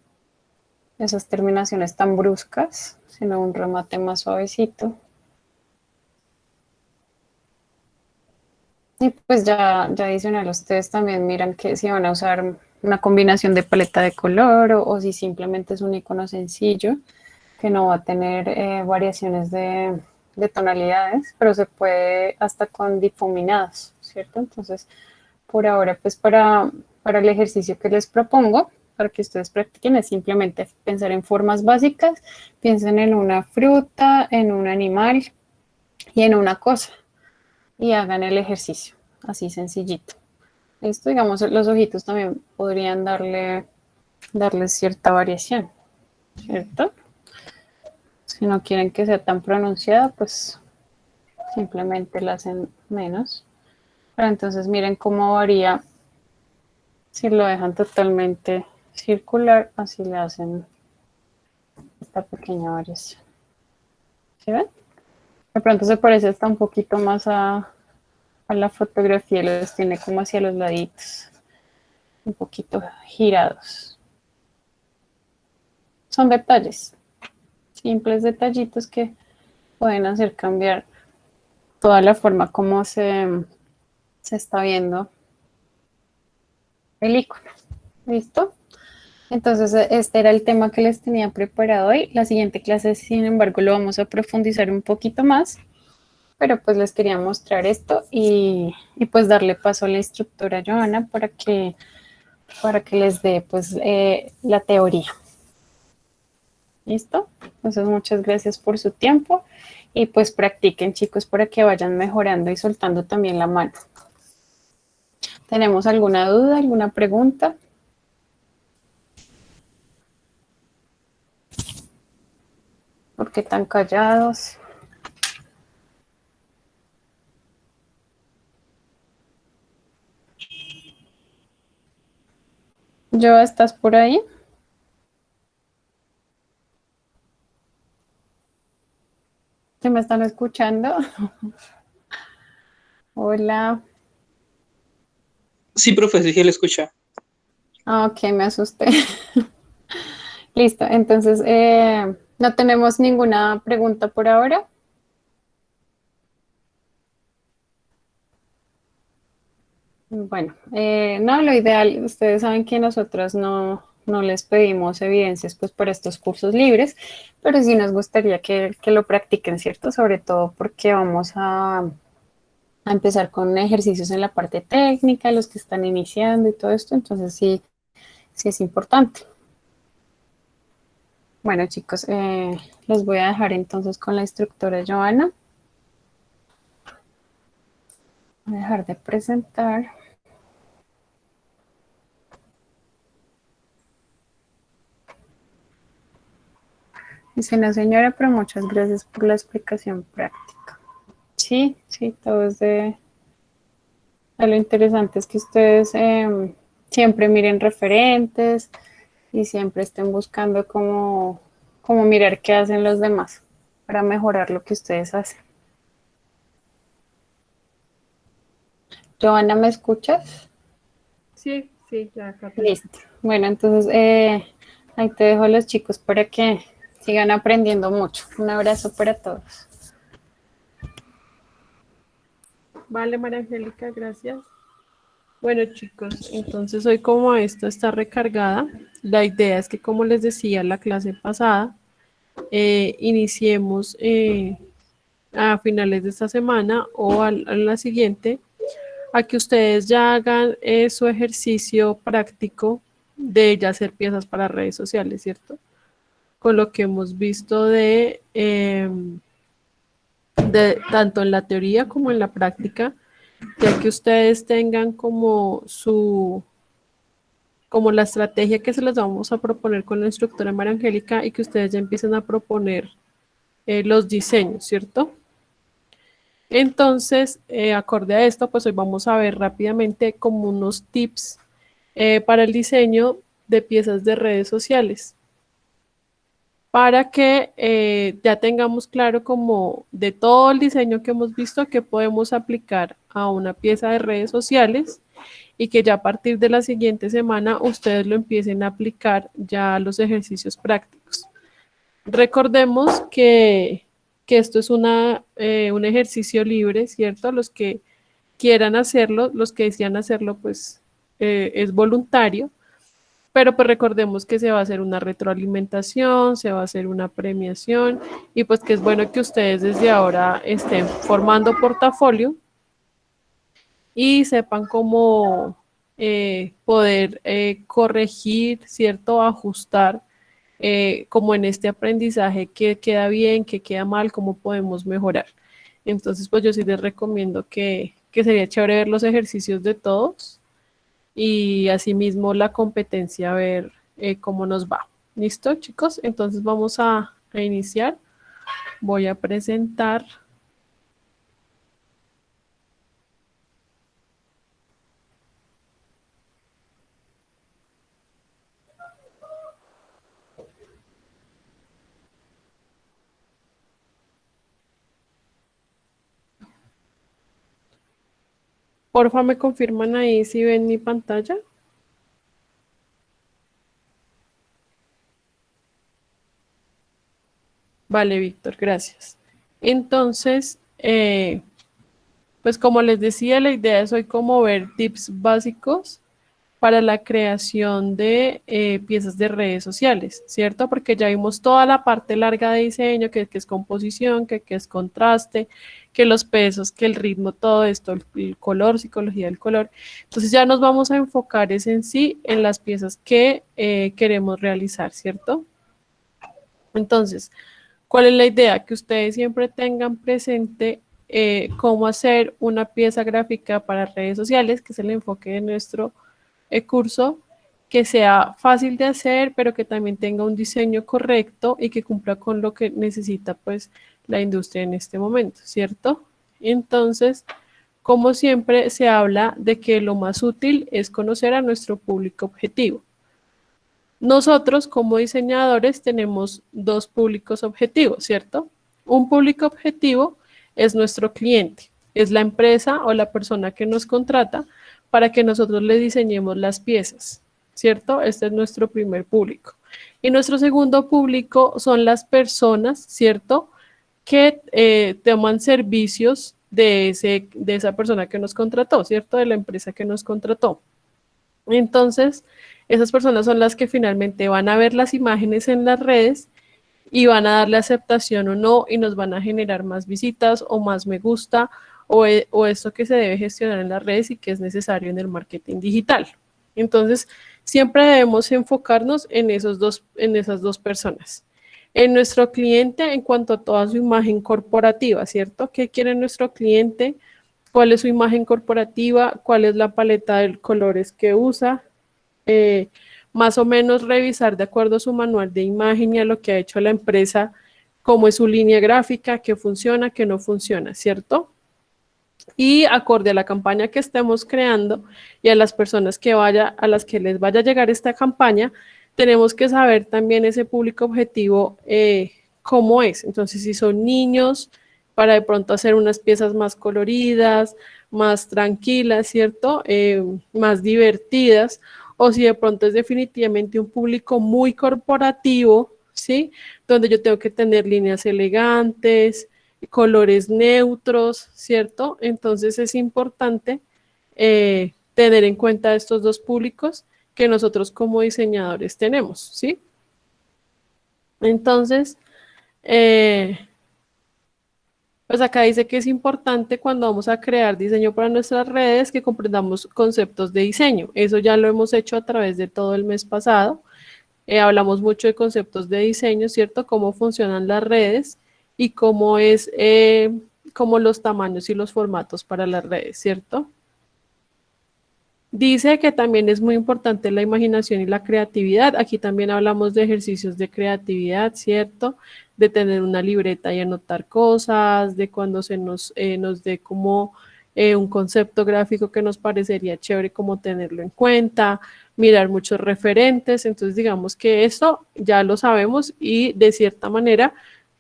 terminaciones tan bruscas, sino un remate más suavecito. Y pues ya adicional, ustedes también miran que si van a usar una combinación de paleta de color o si simplemente es un icono sencillo, que no va a tener variaciones de tonalidades, pero se puede hasta con difuminados, ¿cierto? Entonces, por ahora, pues para el ejercicio que les propongo, para que ustedes practiquen, es simplemente pensar en formas básicas, piensen en una fruta, en un animal y en una cosa, y hagan el ejercicio, así sencillito. Esto, digamos, los ojitos también podrían darle cierta variación, ¿cierto? Si no quieren que sea tan pronunciada, pues simplemente la hacen menos. Pero entonces miren cómo varía si lo dejan totalmente circular, así le hacen esta pequeña variación. ¿Sí ven? De pronto se parece hasta un poquito más a la fotografía, los tiene como hacia los laditos, un poquito girados. Son detalles, simples detallitos que pueden hacer cambiar toda la forma como se está viendo el icono. ¿Listo? Entonces, este era el tema que les tenía preparado hoy. La siguiente clase, sin embargo, lo vamos a profundizar un poquito más, pero pues les quería mostrar esto y pues darle paso a la instructora Joana para que les dé pues la teoría. ¿Listo? Entonces, muchas gracias por su tiempo y pues practiquen, chicos, para que vayan mejorando y soltando también la mano. ¿Tenemos alguna duda, alguna pregunta? ¿Por qué tan callados? ¿Yo estás por ahí? ¿Se me están escuchando? Hola. Sí, profe, sí que le escucha. Ah, ok, me asusté. Listo, entonces no tenemos ninguna pregunta por ahora. Bueno, no, lo ideal, ustedes saben que nosotros no les pedimos evidencias pues para estos cursos libres, pero sí nos gustaría que lo practiquen, ¿cierto? Sobre todo porque vamos a empezar con ejercicios en la parte técnica, los que están iniciando y todo esto, entonces sí, sí es importante. Bueno, chicos, los voy a dejar entonces con la instructora Joana. Voy a dejar de presentar. Dice la señora, pero muchas gracias por la explicación práctica. Sí, sí, todo es de lo interesante es que ustedes siempre miren referentes y siempre estén buscando cómo mirar qué hacen los demás para mejorar lo que ustedes hacen. Joana, ¿me escuchas? Sí, sí, ya acá te escucho. Listo. Bueno, entonces ahí te dejo a los chicos para que sigan aprendiendo mucho. Un abrazo para todos. Vale, María Angélica, gracias. Bueno, chicos, entonces hoy como esto está recargada, la idea es que, como les decía la clase pasada, iniciemos a finales de esta semana o a la siguiente, a que ustedes ya hagan su ejercicio práctico de ya hacer piezas para redes sociales, ¿cierto? Con lo que hemos visto de tanto en la teoría como en la práctica, ya que ustedes tengan como la estrategia que se les vamos a proponer con la instructora María Angélica, y que ustedes ya empiecen a proponer los diseños, ¿cierto? Entonces, acorde a esto, pues hoy vamos a ver rápidamente como unos tips para el diseño de piezas de redes sociales, para que ya tengamos claro como de todo el diseño que hemos visto que podemos aplicar a una pieza de redes sociales y que ya a partir de la siguiente semana ustedes lo empiecen a aplicar ya a los ejercicios prácticos. Recordemos que esto es un ejercicio libre, ¿cierto? Los que quieran hacerlo, los que desean hacerlo, pues es voluntario, pero pues recordemos que se va a hacer una retroalimentación, se va a hacer una premiación y pues que es bueno que ustedes desde ahora estén formando portafolio y sepan cómo poder corregir, ¿cierto? Ajustar como en este aprendizaje qué queda bien, qué queda mal, cómo podemos mejorar. Entonces, pues yo sí les recomiendo que sería chévere ver los ejercicios de todos y asimismo la competencia, a ver cómo nos va. ¿Listo, chicos? Entonces vamos a iniciar. Voy a presentar. Porfa, me confirman ahí si ven mi pantalla. Vale, Víctor, gracias. Entonces, pues como les decía, la idea es hoy como ver tips básicos para la creación de piezas de redes sociales, ¿cierto? Porque ya vimos toda la parte larga de diseño, que es composición, que es contraste, que los pesos, que el ritmo, todo esto, el color, psicología del color. Entonces ya nos vamos a enfocar es en sí en las piezas que queremos realizar, ¿cierto? Entonces, ¿cuál es la idea? Que ustedes siempre tengan presente cómo hacer una pieza gráfica para redes sociales, que es el enfoque de nuestro curso, que sea fácil de hacer, pero que también tenga un diseño correcto y que cumpla con lo que necesita pues la industria en este momento, ¿cierto? Entonces, como siempre se habla de que lo más útil es conocer a nuestro público objetivo. Nosotros como diseñadores tenemos dos públicos objetivos, ¿cierto? Un público objetivo es nuestro cliente, es la empresa o la persona que nos contrata para que nosotros le diseñemos las piezas, ¿cierto? Este es nuestro primer público. Y nuestro segundo público son las personas, ¿cierto? Que toman servicios de esa persona que nos contrató, ¿cierto? De la empresa que nos contrató. Entonces, esas personas son las que finalmente van a ver las imágenes en las redes y van a darle aceptación o no y nos van a generar más visitas o más me gusta o esto que se debe gestionar en las redes y que es necesario en el marketing digital. Entonces, siempre debemos enfocarnos en esas dos personas. En nuestro cliente en cuanto a toda su imagen corporativa, ¿cierto? ¿Qué quiere nuestro cliente? ¿Cuál es su imagen corporativa? ¿Cuál es la paleta de colores que usa? eh, Más o menos revisar de acuerdo a su manual de imagen y a lo que ha hecho la empresa, cómo es su línea gráfica, qué funciona, qué no funciona, ¿cierto? Y acorde a la campaña que estemos creando y a las personas a las que les vaya a llegar esta campaña, tenemos que saber también ese público objetivo cómo es. Entonces, si son niños, para de pronto hacer unas piezas más coloridas, más tranquilas, ¿cierto? Más divertidas, o si de pronto es definitivamente un público muy corporativo, ¿sí? Donde yo tengo que tener líneas elegantes, colores neutros, ¿cierto? Entonces es importante tener en cuenta estos dos públicos que nosotros como diseñadores tenemos, ¿sí? Entonces, eh, pues acá dice que es importante cuando vamos a crear diseño para nuestras redes que comprendamos conceptos de diseño. Eso ya lo hemos hecho a través de todo el mes pasado. Hablamos mucho de conceptos de diseño, ¿cierto? Cómo funcionan las redes y cómo es, cómo los tamaños y los formatos para las redes, ¿cierto? Dice que también es muy importante la imaginación y la creatividad. Aquí también hablamos de ejercicios de creatividad, ¿cierto? De tener una libreta y anotar cosas, de cuando nos dé como un concepto gráfico que nos parecería chévere como tenerlo en cuenta, mirar muchos referentes. Entonces digamos que eso ya lo sabemos y de cierta manera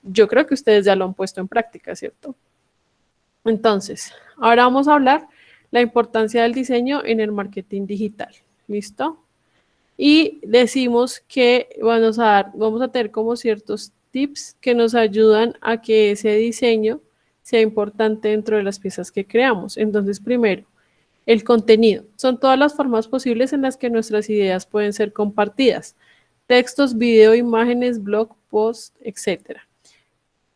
yo creo que ustedes ya lo han puesto en práctica, ¿cierto? Entonces, ahora vamos a hablar la importancia del diseño en el marketing digital. ¿Listo? Y decimos que vamos a tener como ciertos tips que nos ayudan a que ese diseño sea importante dentro de las piezas que creamos. Entonces, primero, el contenido. Son todas las formas posibles en las que nuestras ideas pueden ser compartidas. Textos, video, imágenes, blog, post, etcétera.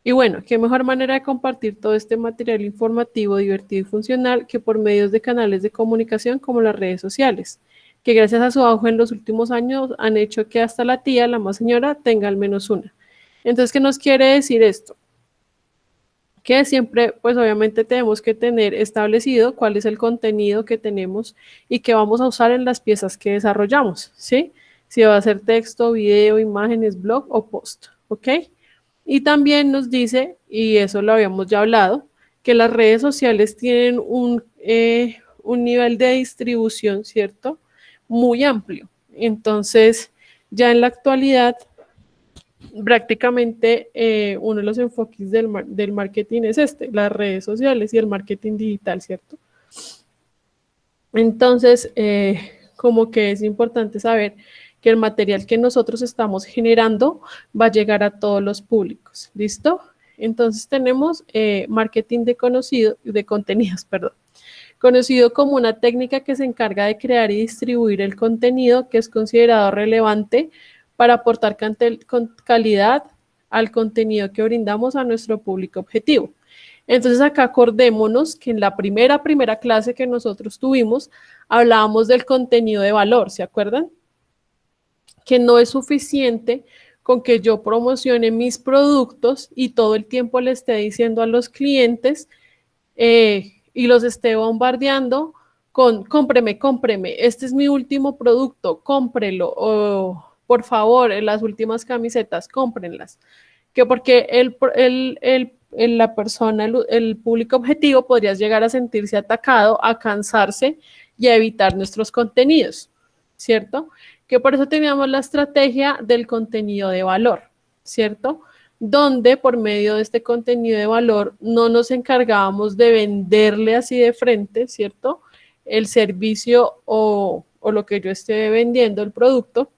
Y bueno, qué mejor manera de compartir todo este material informativo, divertido y funcional que por medios de canales de comunicación como las redes sociales, que gracias a su auge en los últimos años han hecho que hasta la tía, la más señora, tenga al menos una. Entonces, ¿qué nos quiere decir esto? Que siempre, pues obviamente tenemos que tener establecido cuál es el contenido que tenemos y que vamos a usar en las piezas que desarrollamos, ¿sí? Si va a ser texto, video, imágenes, blog o post, ¿ok? Y también nos dice, y eso lo habíamos ya hablado, que las redes sociales tienen un nivel de distribución, ¿cierto? Muy amplio. Entonces, ya en la actualidad, prácticamente uno de los enfoques del marketing es este, las redes sociales y el marketing digital, ¿cierto? Entonces, como que es importante saber que el material que nosotros estamos generando va a llegar a todos los públicos, ¿listo? Entonces tenemos marketing de contenidos, perdón, conocido como una técnica que se encarga de crear y distribuir el contenido que es considerado relevante para aportar calidad al contenido que brindamos a nuestro público objetivo. Entonces acá acordémonos que en la primera clase que nosotros tuvimos hablábamos del contenido de valor, ¿se acuerdan? Que no es suficiente con que yo promocione mis productos y todo el tiempo le esté diciendo a los clientes y los esté bombardeando con cómpreme, cómpreme, este es mi último producto, cómprelo, o por favor, en las últimas camisetas, cómprenlas. Que porque la persona, el público objetivo podría llegar a sentirse atacado, a cansarse y a evitar nuestros contenidos, ¿cierto? Que por eso teníamos la estrategia del contenido de valor, ¿cierto? Donde por medio de este contenido de valor no nos encargábamos de venderle así de frente, ¿cierto? El servicio o lo que yo esté vendiendo, el producto,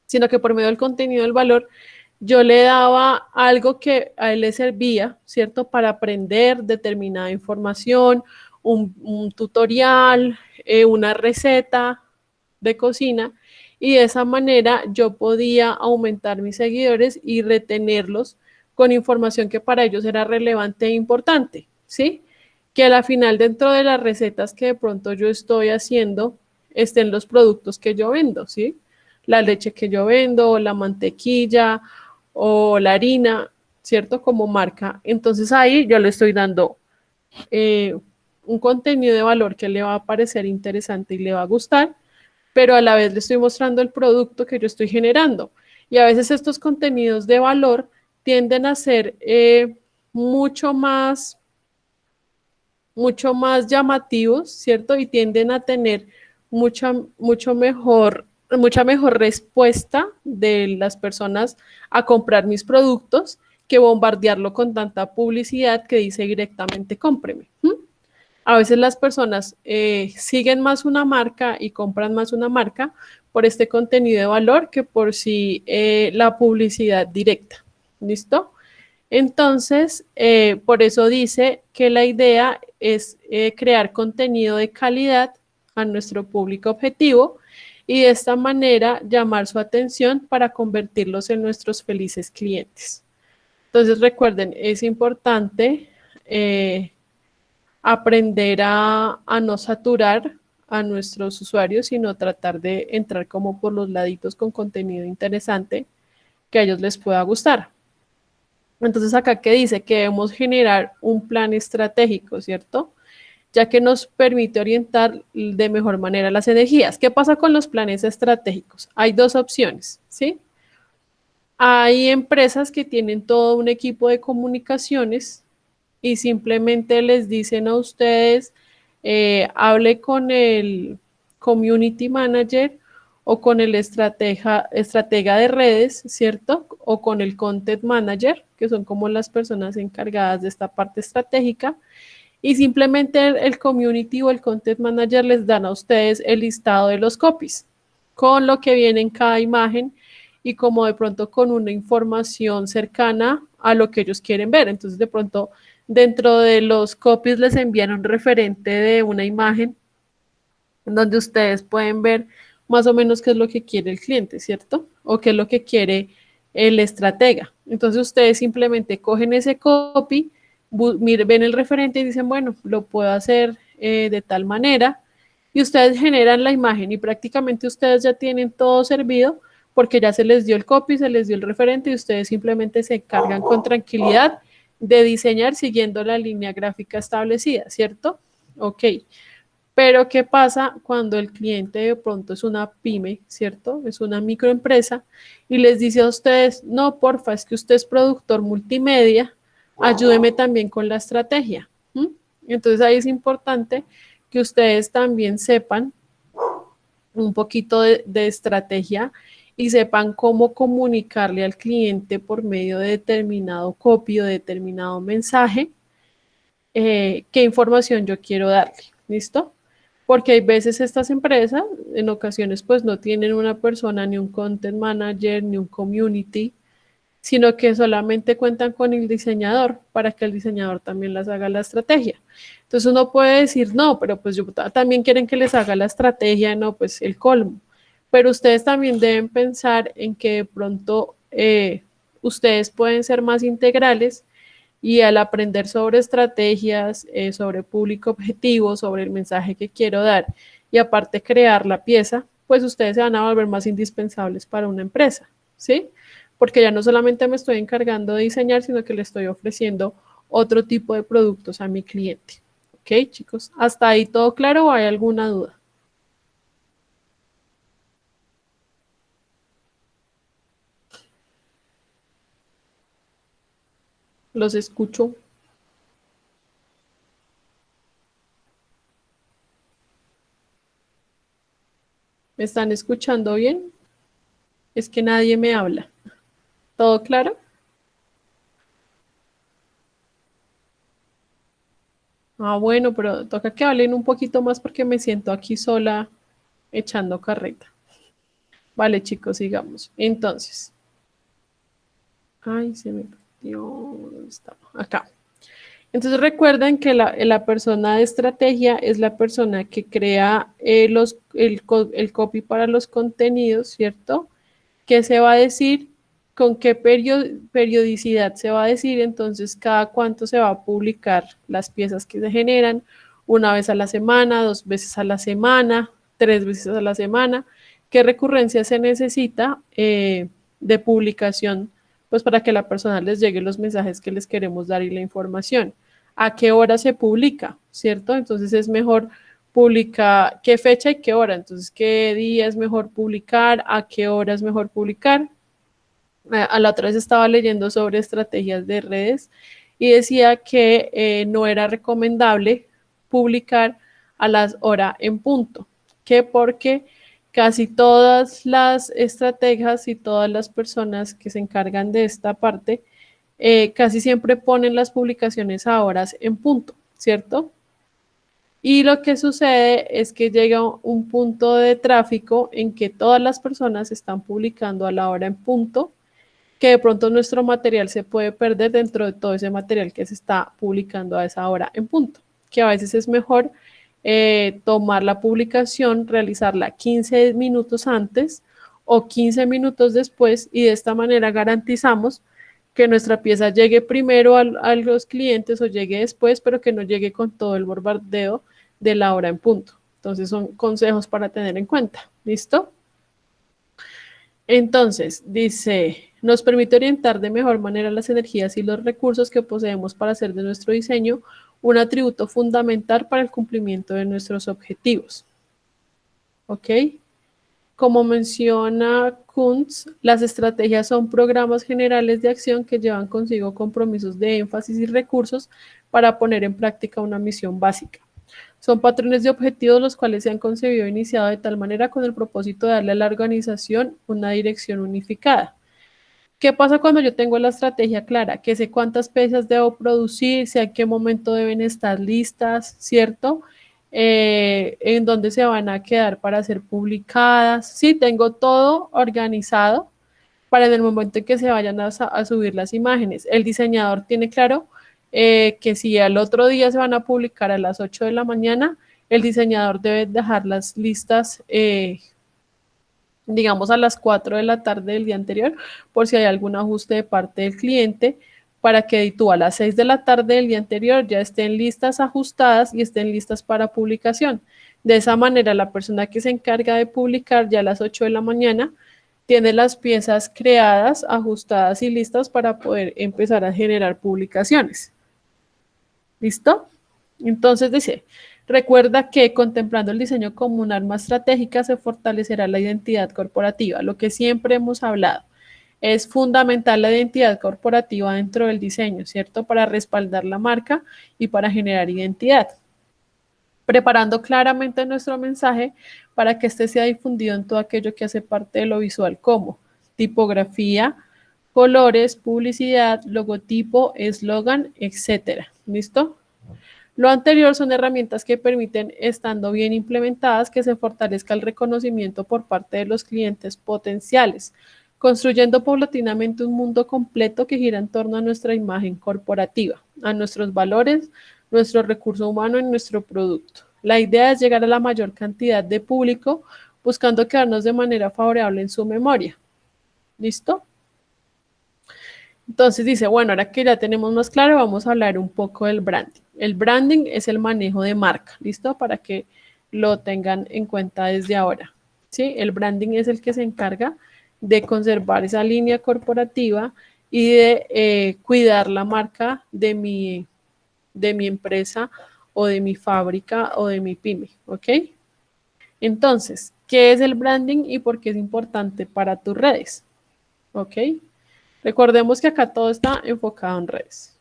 sino que por medio del contenido del valor yo le daba algo que a él le servía, ¿cierto? Para aprender determinada información, un tutorial, una receta de cocina, y de esa manera yo podía aumentar mis seguidores y retenerlos con información que para ellos era relevante e importante, ¿sí? Que a la final dentro de las recetas que de pronto yo estoy haciendo estén los productos que yo vendo, ¿sí? La leche que yo vendo, la mantequilla o la harina, ¿cierto? Como marca. Entonces ahí yo le estoy dando un contenido de valor que le va a parecer interesante y le va a gustar, pero a la vez le estoy mostrando el producto que yo estoy generando. Y a veces estos contenidos de valor tienden a ser mucho más llamativos, ¿cierto? Y tienden a tener mucha mejor respuesta de las personas a comprar mis productos que bombardearlo con tanta publicidad que dice directamente cómpreme. A veces las personas siguen más una marca y compran más una marca por este contenido de valor que por sí la publicidad directa. ¿Listo? Entonces, por eso dice que la idea es crear contenido de calidad a nuestro público objetivo y de esta manera llamar su atención para convertirlos en nuestros felices clientes. Entonces, recuerden, es importante aprender a no saturar a nuestros usuarios, sino tratar de entrar como por los laditos con contenido interesante que a ellos les pueda gustar. Entonces acá que dice que debemos generar un plan estratégico, ¿cierto? Ya que nos permite orientar de mejor manera las energías. ¿Qué pasa con los planes estratégicos? Hay dos opciones, ¿sí? Hay empresas que tienen todo un equipo de comunicaciones y simplemente les dicen a ustedes, hable con el community manager o con el estratega de redes, ¿cierto? O con el content manager, que son como las personas encargadas de esta parte estratégica, y simplemente el community o el content manager les dan a ustedes el listado de los copies con lo que viene en cada imagen y como de pronto con una información cercana a lo que ellos quieren ver. Entonces de pronto dentro de los copies les envían un referente de una imagen donde ustedes pueden ver más o menos qué es lo que quiere el cliente, ¿cierto? O qué es lo que quiere el estratega. Entonces ustedes simplemente cogen ese copy, ven el referente y dicen, bueno, lo puedo hacer de tal manera, y ustedes generan la imagen y prácticamente ustedes ya tienen todo servido porque ya se les dio el copy, se les dio el referente y ustedes simplemente se encargan con tranquilidad de diseñar siguiendo la línea gráfica establecida, ¿cierto? Ok. Pero ¿qué pasa cuando el cliente de pronto es una pyme, ¿cierto? Es una microempresa y les dice a ustedes, no, porfa, es que usted es productor multimedia, ayúdeme también con la estrategia. ¿Mm? Entonces ahí es importante que ustedes también sepan un poquito de estrategia y sepan cómo comunicarle al cliente por medio de determinado copy o determinado mensaje qué información yo quiero darle. ¿Listo? Porque hay veces estas empresas, en ocasiones, pues no tienen una persona, ni un content manager, ni un community, sino que solamente cuentan con el diseñador para que el diseñador también les haga la estrategia. Entonces uno puede decir, no, pero pues yo también quieren que les haga la estrategia, no, pues el colmo. Pero ustedes también deben pensar en que de pronto ustedes pueden ser más integrales y al aprender sobre estrategias, sobre público objetivo, sobre el mensaje que quiero dar y aparte crear la pieza, pues ustedes se van a volver más indispensables para una empresa, ¿sí? Porque ya no solamente me estoy encargando de diseñar, sino que le estoy ofreciendo otro tipo de productos a mi cliente. ¿Ok, chicos? ¿Hasta ahí todo claro o hay alguna duda? Los escucho. ¿Me están escuchando bien? Es que nadie me habla. ¿Todo claro? Ah, bueno, pero toca que hablen un poquito más porque me siento aquí sola echando carreta. Vale, chicos, sigamos. Entonces, ay, se me perdió. ¿Dónde estaba? Acá. Entonces recuerden que la persona de estrategia es la persona que crea el copy para los contenidos, ¿cierto? ¿Qué se va a decir? ¿Con qué periodicidad se va a decir? Entonces, cada cuánto se va a publicar las piezas que se generan, una vez a la semana, dos veces a la semana, tres veces a la semana. ¿Qué recurrencia se necesita de publicación? Pues para que la persona les llegue los mensajes que les queremos dar y la información. ¿A qué hora se publica? ¿Cierto? Entonces es mejor publicar, qué fecha y qué hora, entonces qué día es mejor publicar, a qué hora es mejor publicar. A la otra vez estaba leyendo sobre estrategias de redes y decía que no era recomendable publicar a las horas en punto, que porque casi todas las estrategias y todas las personas que se encargan de esta parte casi siempre ponen las publicaciones a horas en punto, ¿cierto? Y lo que sucede es que llega un punto de tráfico en que todas las personas están publicando a la hora en punto, que de pronto nuestro material se puede perder dentro de todo ese material que se está publicando a esa hora en punto, que a veces es mejor tomar la publicación, realizarla 15 minutos antes o 15 minutos después y de esta manera garantizamos que nuestra pieza llegue primero a los clientes o llegue después, pero que no llegue con todo el bombardeo de la hora en punto. Entonces son consejos para tener en cuenta. ¿Listo? Entonces, dice, nos permite orientar de mejor manera las energías y los recursos que poseemos para hacer de nuestro diseño un atributo fundamental para el cumplimiento de nuestros objetivos. ¿Ok? Como menciona Kuntz, las estrategias son programas generales de acción que llevan consigo compromisos de énfasis y recursos para poner en práctica una misión básica. Son patrones de objetivos los cuales se han concebido e iniciado de tal manera con el propósito de darle a la organización una dirección unificada. ¿Qué pasa cuando yo tengo la estrategia clara? Que sé cuántas piezas debo producir, sé a qué momento deben estar listas, ¿cierto? En dónde se van a quedar para ser publicadas. Sí, tengo todo organizado para en el momento en que se vayan a subir las imágenes. El diseñador tiene claro que si al otro día se van a publicar a las 8 de la mañana, el diseñador debe dejarlas listas digamos a las 4 de la tarde del día anterior, por si hay algún ajuste de parte del cliente, para que tú a las 6 de la tarde del día anterior ya estén listas, ajustadas y estén listas para publicación. De esa manera, la persona que se encarga de publicar ya a las 8 de la mañana tiene las piezas creadas, ajustadas y listas para poder empezar a generar publicaciones. ¿Listo? Entonces dice, recuerda que contemplando el diseño como un arma estratégica se fortalecerá la identidad corporativa, lo que siempre hemos hablado. Es fundamental la identidad corporativa dentro del diseño, ¿cierto? Para respaldar la marca y para generar identidad. Preparando claramente nuestro mensaje para que éste sea difundido en todo aquello que hace parte de lo visual, como tipografía, colores, publicidad, logotipo, eslogan, etcétera. ¿Listo? Lo anterior son herramientas que permiten, estando bien implementadas, que se fortalezca el reconocimiento por parte de los clientes potenciales, construyendo paulatinamente un mundo completo que gira en torno a nuestra imagen corporativa, a nuestros valores, nuestro recurso humano y nuestro producto. La idea es llegar a la mayor cantidad de público, buscando quedarnos de manera favorable en su memoria. ¿Listo? Entonces dice, bueno, ahora que ya tenemos más claro, vamos a hablar un poco del branding. El branding es el manejo de marca, ¿listo? Para que lo tengan en cuenta desde ahora. ¿Sí? El branding es el que se encarga de conservar esa línea corporativa y de cuidar la marca de mi empresa o de mi fábrica o de mi pyme, ¿ok? Entonces, ¿qué es el branding y por qué es importante para tus redes? ¿Ok? Recordemos que acá todo está enfocado en redes.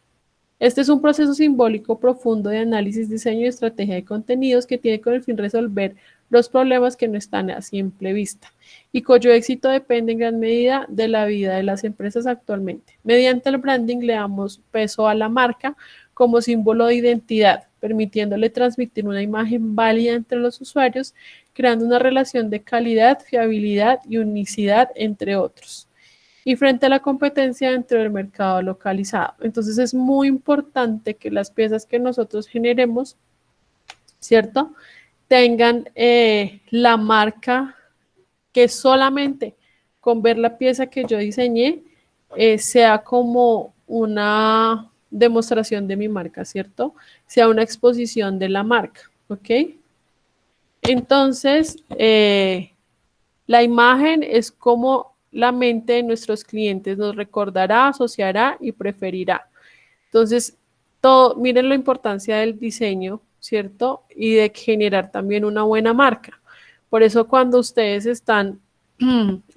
Este es un proceso simbólico profundo de análisis, diseño y estrategia de contenidos que tiene con el fin resolver los problemas que no están a simple vista y cuyo éxito depende en gran medida de la vida de las empresas actualmente. Mediante el branding le damos peso a la marca como símbolo de identidad, permitiéndole transmitir una imagen válida entre los usuarios, creando una relación de calidad, fiabilidad y unicidad, entre otros, y frente a la competencia dentro del mercado localizado. Entonces es muy importante que las piezas que nosotros generemos, ¿cierto? Tengan la marca, que solamente con ver la pieza que yo diseñé sea como una demostración de mi marca, ¿cierto? Sea una exposición de la marca, ¿ok? Entonces, la imagen es como la mente de nuestros clientes nos recordará, asociará y preferirá. Entonces, todo, miren la importancia del diseño, ¿cierto? Y de generar también una buena marca. Por eso cuando ustedes están,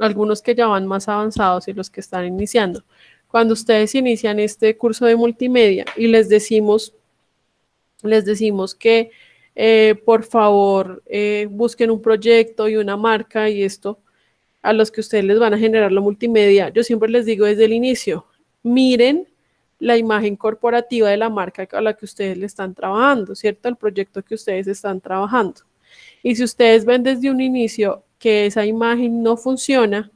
algunos que ya van más avanzados y los que están iniciando, cuando ustedes inician este curso de multimedia y les decimos que por favor busquen un proyecto y una marca y esto, a los que ustedes les van a generar la multimedia, yo siempre les digo desde el inicio, miren la imagen corporativa de la marca a la que ustedes le están trabajando, ¿cierto? El proyecto que ustedes están trabajando. Y si ustedes ven desde un inicio que esa imagen no funciona,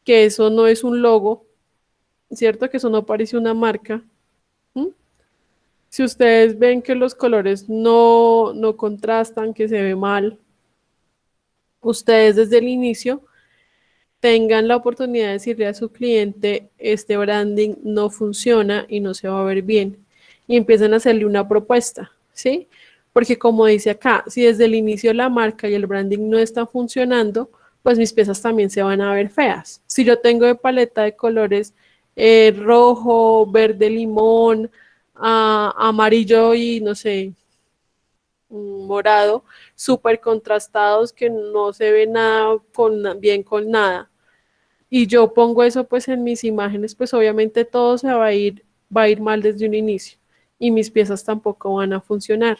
que eso no es un logo, ¿cierto? Que eso no parece una marca. ¿Mm? Si ustedes ven que los colores no contrastan, que se ve mal, ustedes desde el inicio tengan la oportunidad de decirle a su cliente, este branding no funciona y no se va a ver bien, y empiezan a hacerle una propuesta, ¿sí? Porque como dice acá, si desde el inicio la marca y el branding no están funcionando, pues mis piezas también se van a ver feas. Si yo tengo de paleta de colores rojo, verde limón, amarillo y no sé, morado, súper contrastados, que no se ve nada bien con nada, y yo pongo eso pues en mis imágenes, pues obviamente todo va a ir mal desde un inicio y mis piezas tampoco van a funcionar.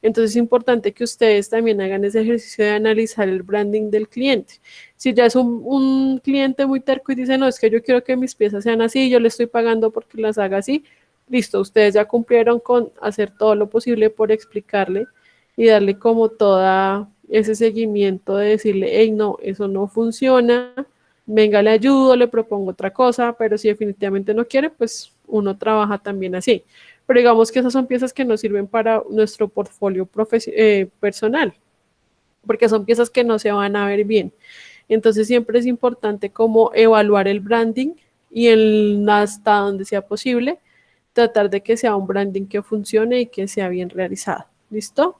Entonces es importante que ustedes también hagan ese ejercicio de analizar el branding del cliente. Si ya es un cliente muy terco y dice, no, es que yo quiero que mis piezas sean así, yo le estoy pagando porque las haga así, listo, ustedes ya cumplieron con hacer todo lo posible por explicarle y darle como toda ese seguimiento de decirle, hey, no, eso no funciona, venga, le ayudo, le propongo otra cosa, pero si definitivamente no quiere, pues uno trabaja también así. Pero digamos que esas son piezas que nos sirven para nuestro portfolio personal, porque son piezas que no se van a ver bien. Entonces siempre es importante como evaluar el branding y hasta donde sea posible, tratar de que sea un branding que funcione y que sea bien realizado. ¿Listo?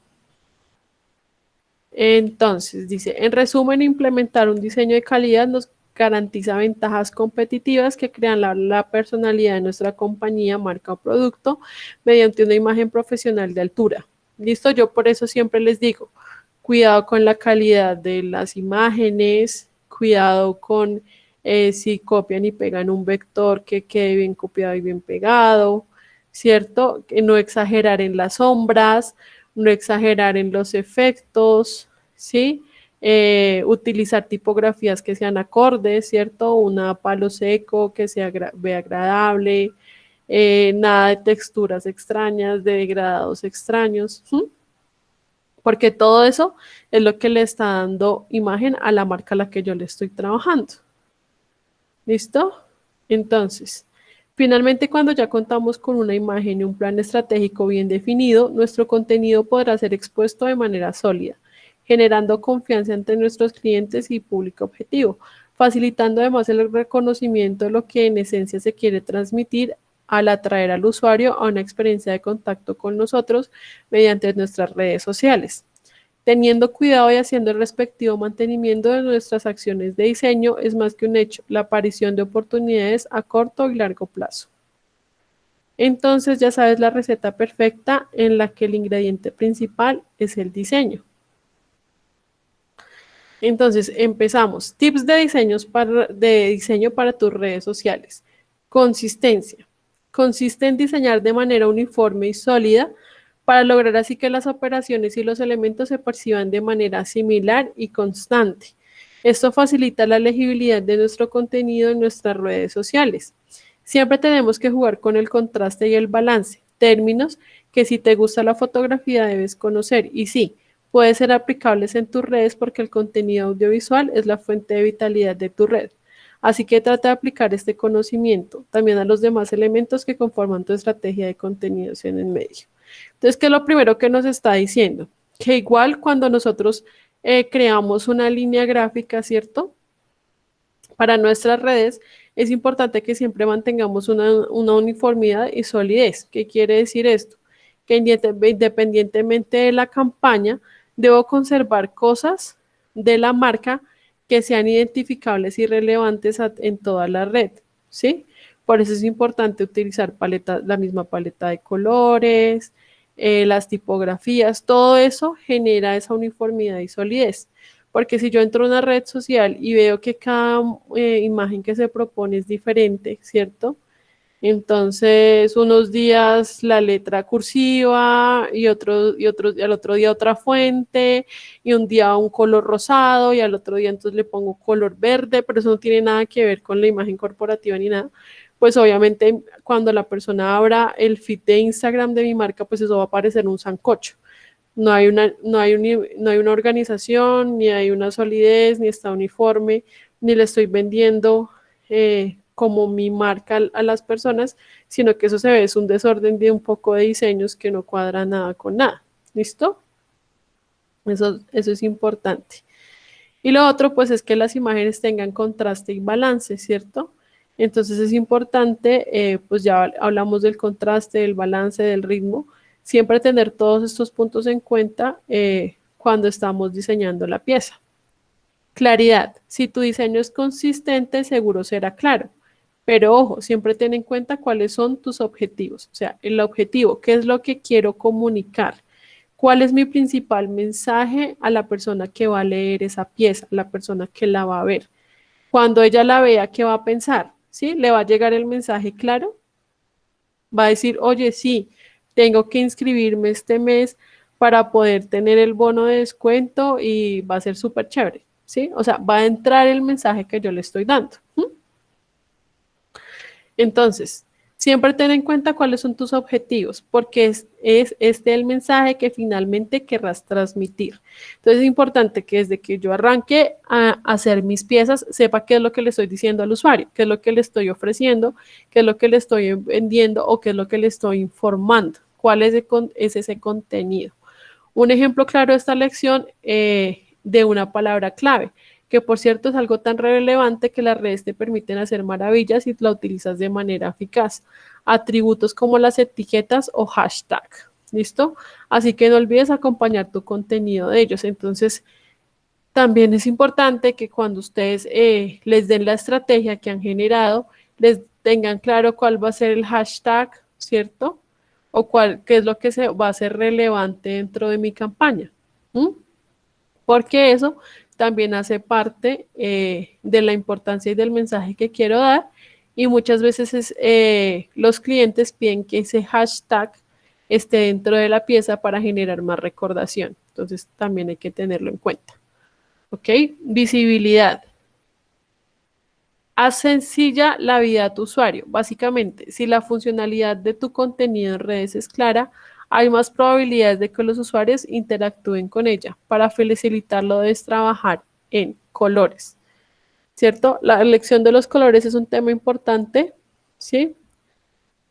Entonces, dice, en resumen, implementar un diseño de calidad nos garantiza ventajas competitivas que crean la personalidad de nuestra compañía, marca o producto mediante una imagen profesional de altura. Listo, yo por eso siempre les digo, cuidado con la calidad de las imágenes, cuidado con si copian y pegan un vector que quede bien copiado y bien pegado, ¿cierto? Que no exagerar en las sombras, no exagerar en los efectos, ¿sí? Utilizar tipografías que sean acordes, ¿cierto? Una palo seco que sea vea agradable, nada de texturas extrañas, de degradados extraños, ¿sí? Porque todo eso es lo que le está dando imagen a la marca a la que yo le estoy trabajando. ¿Listo? Entonces, finalmente, cuando ya contamos con una imagen y un plan estratégico bien definido, nuestro contenido podrá ser expuesto de manera sólida, generando confianza entre nuestros clientes y público objetivo, facilitando además el reconocimiento de lo que en esencia se quiere transmitir al atraer al usuario a una experiencia de contacto con nosotros mediante nuestras redes sociales. Teniendo cuidado y haciendo el respectivo mantenimiento de nuestras acciones de diseño es más que un hecho, la aparición de oportunidades a corto y largo plazo. Entonces ya sabes la receta perfecta en la que el ingrediente principal es el diseño. Entonces empezamos. Tips de diseño para tus redes sociales. Consistencia. Consiste en diseñar de manera uniforme y sólida para lograr así que las operaciones y los elementos se perciban de manera similar y constante. Esto facilita la legibilidad de nuestro contenido en nuestras redes sociales. Siempre tenemos que jugar con el contraste y el balance, términos que si te gusta la fotografía debes conocer y sí, puede ser aplicables en tus redes porque el contenido audiovisual es la fuente de vitalidad de tu red. Así que trata de aplicar este conocimiento también a los demás elementos que conforman tu estrategia de contenidos en el medio. Entonces, ¿qué es lo primero que nos está diciendo? Que igual cuando nosotros creamos una línea gráfica, ¿cierto? Para nuestras redes, es importante que siempre mantengamos una uniformidad y solidez. ¿Qué quiere decir esto? Que independientemente de la campaña, debo conservar cosas de la marca que sean identificables y relevantes en toda la red, ¿sí? Por eso es importante utilizar la misma paleta de colores, las tipografías, todo eso genera esa uniformidad y solidez. Porque si yo entro a una red social y veo que cada imagen que se propone es diferente, ¿cierto? Entonces, unos días la letra cursiva y al otro día otra fuente y un día un color rosado y al otro día entonces le pongo color verde, pero eso no tiene nada que ver con la imagen corporativa ni nada. Pues obviamente cuando la persona abra el feed de Instagram de mi marca, pues eso va a aparecer un sancocho. No hay una organización, ni hay una solidez, ni está uniforme, ni le estoy vendiendo como mi marca a las personas, sino que eso se ve, es un desorden de un poco de diseños que no cuadra nada con nada. ¿Listo? Eso es importante. Y lo otro, pues, es que las imágenes tengan contraste y balance, ¿cierto? Entonces es importante, pues ya hablamos del contraste, del balance, del ritmo, siempre tener todos estos puntos en cuenta cuando estamos diseñando la pieza. Claridad. Si tu diseño es consistente, seguro será claro. Pero ojo, siempre ten en cuenta cuáles son tus objetivos. O sea, el objetivo, qué es lo que quiero comunicar. ¿Cuál es mi principal mensaje a la persona que va a leer esa pieza, a la persona que la va a ver? Cuando ella la vea, ¿qué va a pensar? ¿Sí? ¿Le va a llegar el mensaje claro? Va a decir, oye, sí, tengo que inscribirme este mes para poder tener el bono de descuento y va a ser súper chévere, ¿sí? O sea, va a entrar el mensaje que yo le estoy dando. Entonces, siempre ten en cuenta cuáles son tus objetivos, porque es este el mensaje que finalmente querrás transmitir. Entonces, es importante que desde que yo arranque a hacer mis piezas, sepa qué es lo que le estoy diciendo al usuario, qué es lo que le estoy ofreciendo, qué es lo que le estoy vendiendo o qué es lo que le estoy informando, cuál es ese contenido. Un ejemplo claro de esta lección de una palabra clave, que por cierto es algo tan relevante que las redes te permiten hacer maravillas si la utilizas de manera eficaz. Atributos como las etiquetas o hashtag. ¿Listo? Así que no olvides acompañar tu contenido de ellos. Entonces, también es importante que cuando ustedes les den la estrategia que han generado, les tengan claro cuál va a ser el hashtag, ¿cierto? O qué es lo que se va a ser relevante dentro de mi campaña. ¿Mm? Porque eso también hace parte de la importancia y del mensaje que quiero dar. Y muchas veces los clientes piden que ese hashtag esté dentro de la pieza para generar más recordación. Entonces también hay que tenerlo en cuenta. ¿Ok? Visibilidad. Haz sencilla la vida a tu usuario. Básicamente, si la funcionalidad de tu contenido en redes es clara, hay más probabilidades de que los usuarios interactúen con ella. Para facilitarlo debes trabajar en colores, ¿cierto? La elección de los colores es un tema importante, ¿sí?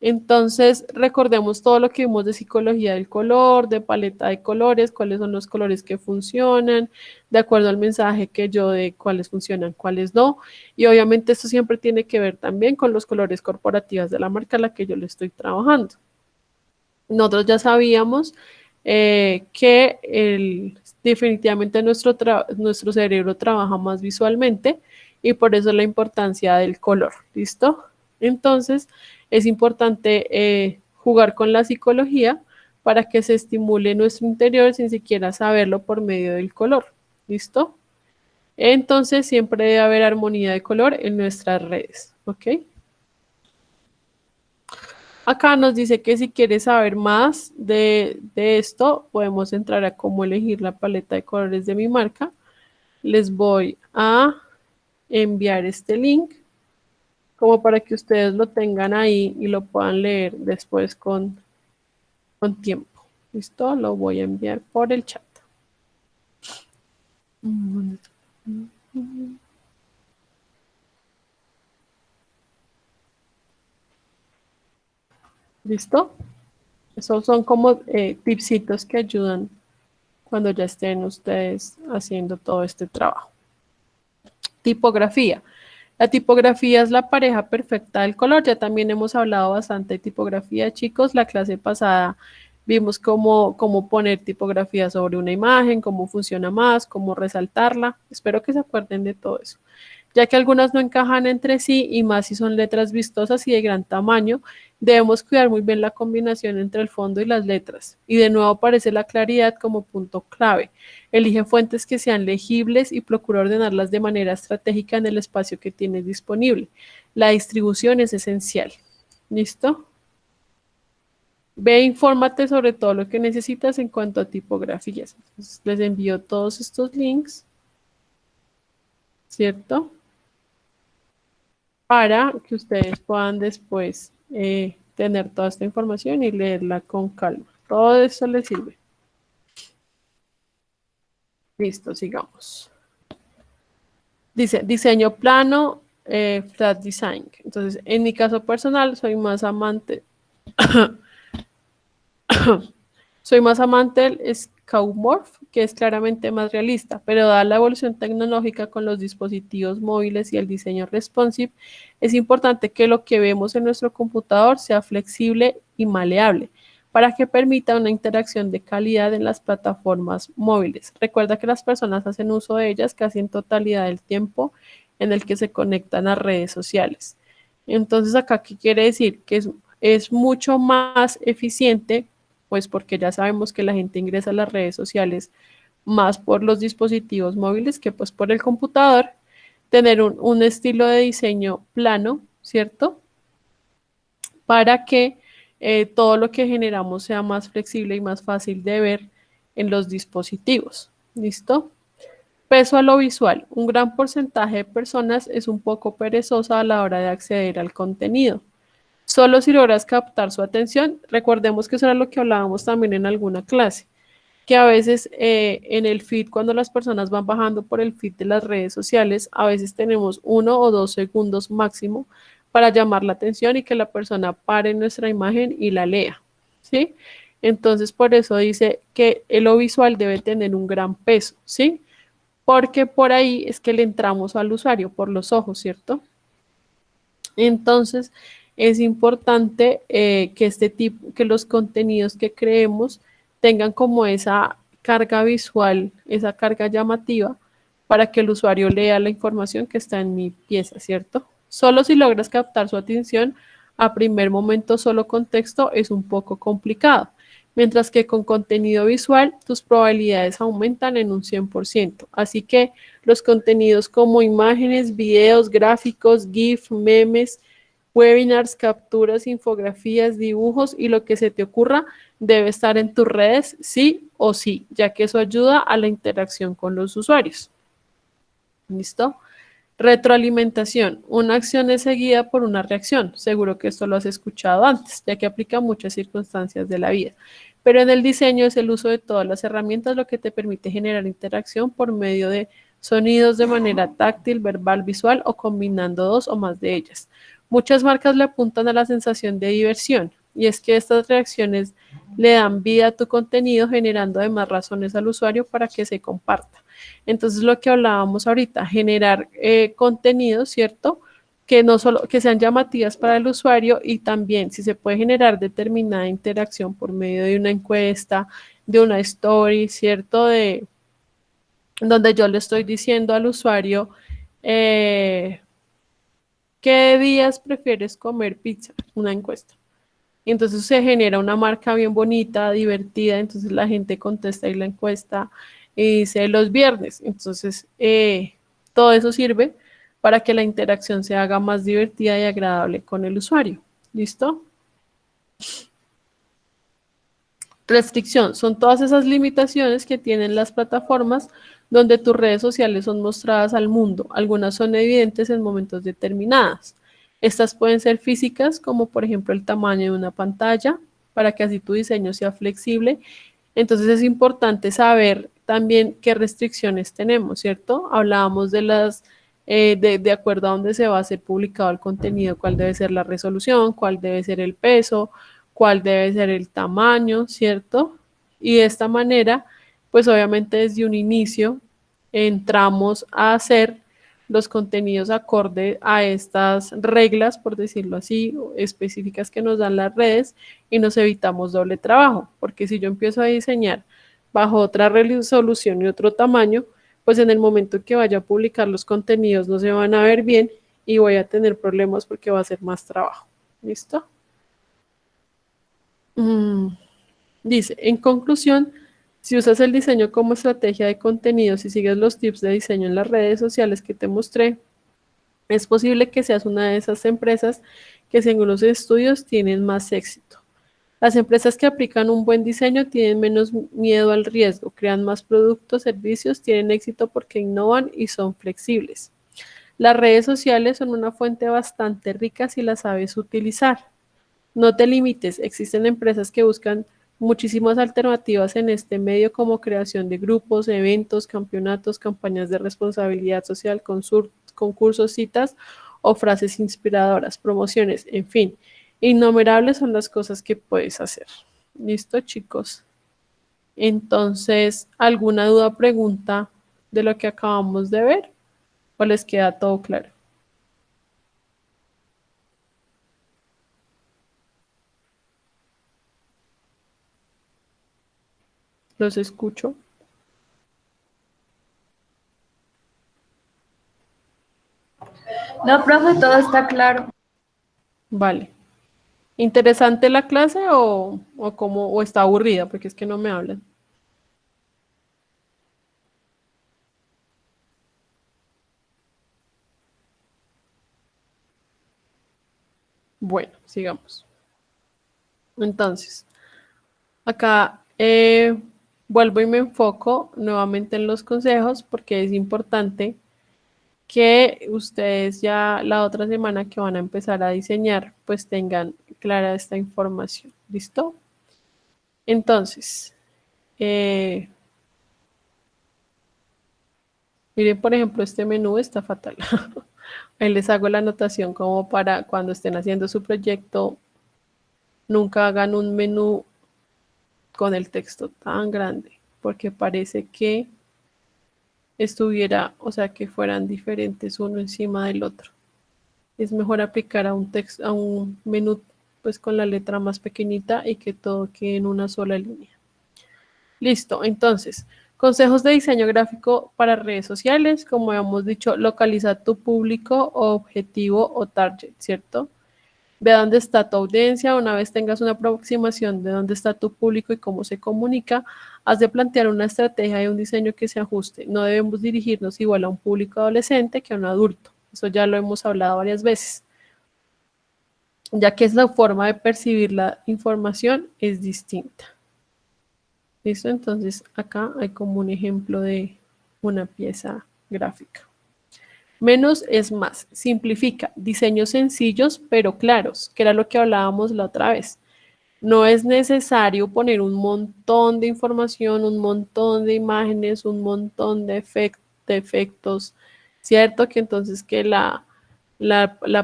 Entonces, recordemos todo lo que vimos de psicología del color, de paleta de colores, cuáles son los colores que funcionan, de acuerdo al mensaje que yo de cuáles funcionan, cuáles no. Y obviamente esto siempre tiene que ver también con los colores corporativos de la marca a la que yo le estoy trabajando. Nosotros ya sabíamos definitivamente nuestro cerebro trabaja más visualmente y por eso la importancia del color, ¿listo? Entonces, es importante jugar con la psicología para que se estimule nuestro interior sin siquiera saberlo por medio del color, ¿listo? Entonces, siempre debe haber armonía de color en nuestras redes, ¿ok? Acá nos dice que si quieres saber más de esto, podemos entrar a cómo elegir la paleta de colores de mi marca. Les voy a enviar este link como para que ustedes lo tengan ahí y lo puedan leer después con tiempo. ¿Listo? Lo voy a enviar por el chat. ¿Listo? Esos son como tipsitos que ayudan cuando ya estén ustedes haciendo todo este trabajo. Tipografía. La tipografía es la pareja perfecta del color. Ya también hemos hablado bastante de tipografía, chicos. La clase pasada vimos cómo poner tipografía sobre una imagen, cómo funciona más, cómo resaltarla. Espero que se acuerden de todo eso, ya que algunas no encajan entre sí y más si son letras vistosas y de gran tamaño, debemos cuidar muy bien la combinación entre el fondo y las letras. Y de nuevo aparece la claridad como punto clave. Elige fuentes que sean legibles y procura ordenarlas de manera estratégica en el espacio que tienes disponible. La distribución es esencial. ¿Listo? Ve, infórmate sobre todo lo que necesitas en cuanto a tipografías. Entonces, les envío todos estos links, ¿cierto? Para que ustedes puedan después tener toda esta información y leerla con calma. Todo eso les sirve. Listo, sigamos. Dice, diseño plano, flat design. Entonces, en mi caso personal, soy más amante del Skeuomorph, que es claramente más realista, pero dada la evolución tecnológica con los dispositivos móviles y el diseño responsive, es importante que lo que vemos en nuestro computador sea flexible y maleable para que permita una interacción de calidad en las plataformas móviles. Recuerda que las personas hacen uso de ellas casi en totalidad del tiempo en el que se conectan a redes sociales. Entonces, acá, ¿qué quiere decir? Que es mucho más eficiente pues porque ya sabemos que la gente ingresa a las redes sociales más por los dispositivos móviles que pues por el computador, tener un estilo de diseño plano, ¿cierto? Para que todo lo que generamos sea más flexible y más fácil de ver en los dispositivos. ¿Listo? Peso a lo visual. Un gran porcentaje de personas es un poco perezosa a la hora de acceder al contenido. Solo si logras captar su atención, recordemos que eso era lo que hablábamos también en alguna clase, que a veces en el feed, cuando las personas van bajando por el feed de las redes sociales, a veces tenemos 1 o 2 segundos máximo para llamar la atención y que la persona pare nuestra imagen y la lea, ¿sí? Entonces, por eso dice que lo visual debe tener un gran peso, ¿sí? Porque por ahí es que le entramos al usuario, por los ojos, ¿cierto? Entonces, es importante que este tipo, que los contenidos que creemos tengan como esa carga visual, esa carga llamativa, para que el usuario lea la información que está en mi pieza, ¿cierto? Solo si logras captar su atención a primer momento solo con texto es un poco complicado, mientras que con contenido visual tus probabilidades aumentan en un 100%. Así que los contenidos como imágenes, videos, gráficos, GIF, memes, webinars, capturas, infografías, dibujos y lo que se te ocurra debe estar en tus redes sí o sí, ya que eso ayuda a la interacción con los usuarios. ¿Listo? Retroalimentación. Una acción es seguida por una reacción. Seguro que esto lo has escuchado antes, ya que aplica a muchas circunstancias de la vida. Pero en el diseño es el uso de todas las herramientas lo que te permite generar interacción por medio de sonidos de manera táctil, verbal, visual o combinando dos o más de ellas. Muchas marcas le apuntan a la sensación de diversión y es que estas reacciones le dan vida a tu contenido generando además razones al usuario para que se comparta. Entonces, lo que hablábamos ahorita, generar contenido, ¿cierto? Que no solo que sean llamativas para el usuario y también si se puede generar determinada interacción por medio de una encuesta, de una story, ¿cierto? De donde yo le estoy diciendo al usuario eh, qué días prefieres comer pizza, una encuesta. Y entonces se genera una marca bien bonita, divertida, entonces la gente contesta ahí la encuesta y dice los viernes. Entonces, todo eso sirve para que la interacción se haga más divertida y agradable con el usuario. ¿Listo? Restricción. Son todas esas limitaciones que tienen las plataformas donde tus redes sociales son mostradas al mundo. Algunas son evidentes en momentos determinados. Estas pueden ser físicas, como por ejemplo el tamaño de una pantalla, para que así tu diseño sea flexible. Entonces es importante saber también qué restricciones tenemos, ¿cierto? Hablábamos de las, de acuerdo a dónde se va a ser publicado el contenido, cuál debe ser la resolución, cuál debe ser el peso, cuál debe ser el tamaño, ¿cierto? Y de esta manera, pues obviamente desde un inicio entramos a hacer los contenidos acorde a estas reglas, por decirlo así, específicas que nos dan las redes y nos evitamos doble trabajo, porque si yo empiezo a diseñar bajo otra resolución y otro tamaño, pues en el momento que vaya a publicar los contenidos no se van a ver bien y voy a tener problemas porque va a ser más trabajo. ¿Listo? Mm, Dice, en conclusión, si usas el diseño como estrategia de contenidos y sigues los tips de diseño en las redes sociales que te mostré, es posible que seas una de esas empresas que según los estudios tienen más éxito. Las empresas que aplican un buen diseño tienen menos miedo al riesgo, crean más productos, servicios, tienen éxito porque innovan y son flexibles. Las redes sociales son una fuente bastante rica si las sabes utilizar. No te limites, existen empresas que buscan muchísimas alternativas en este medio como creación de grupos, eventos, campeonatos, campañas de responsabilidad social, concursos, citas o frases inspiradoras, promociones, en fin, innumerables son las cosas que puedes hacer. ¿Listo, chicos? Entonces, ¿alguna duda, pregunta de lo que acabamos de ver? ¿O les queda todo claro? Los escucho. No, profe, todo está claro. Vale. ¿Interesante la clase o está aburrida? Porque es que no me hablan. Bueno, sigamos. Entonces, acá vuelvo y me enfoco nuevamente en los consejos porque es importante que ustedes ya la otra semana que van a empezar a diseñar, pues tengan clara esta información. ¿Listo? Entonces, eh, miren, por ejemplo, este menú está fatal. Ahí les hago la anotación como para cuando estén haciendo su proyecto, nunca hagan un menú con el texto tan grande, porque parece que estuviera, o sea, que fueran diferentes uno encima del otro. Es mejor aplicar a un texto, a un menú pues con la letra más pequeñita y que todo quede en una sola línea. Listo, entonces, consejos de diseño gráfico para redes sociales, como habíamos dicho, localiza tu público objetivo o target, ¿cierto? Ve dónde está tu audiencia, una vez tengas una aproximación de dónde está tu público y cómo se comunica, has de plantear una estrategia y un diseño que se ajuste. No debemos dirigirnos igual a un público adolescente que a un adulto. Eso ya lo hemos hablado varias veces, ya que es la forma de percibir la información es distinta. ¿Listo? Entonces acá hay como un ejemplo de una pieza gráfica. Menos es más. Simplifica. Diseños sencillos pero claros, que era lo que hablábamos la otra vez. No es necesario poner un montón de información, un montón de imágenes, un montón de efectos, ¿cierto? Que entonces que la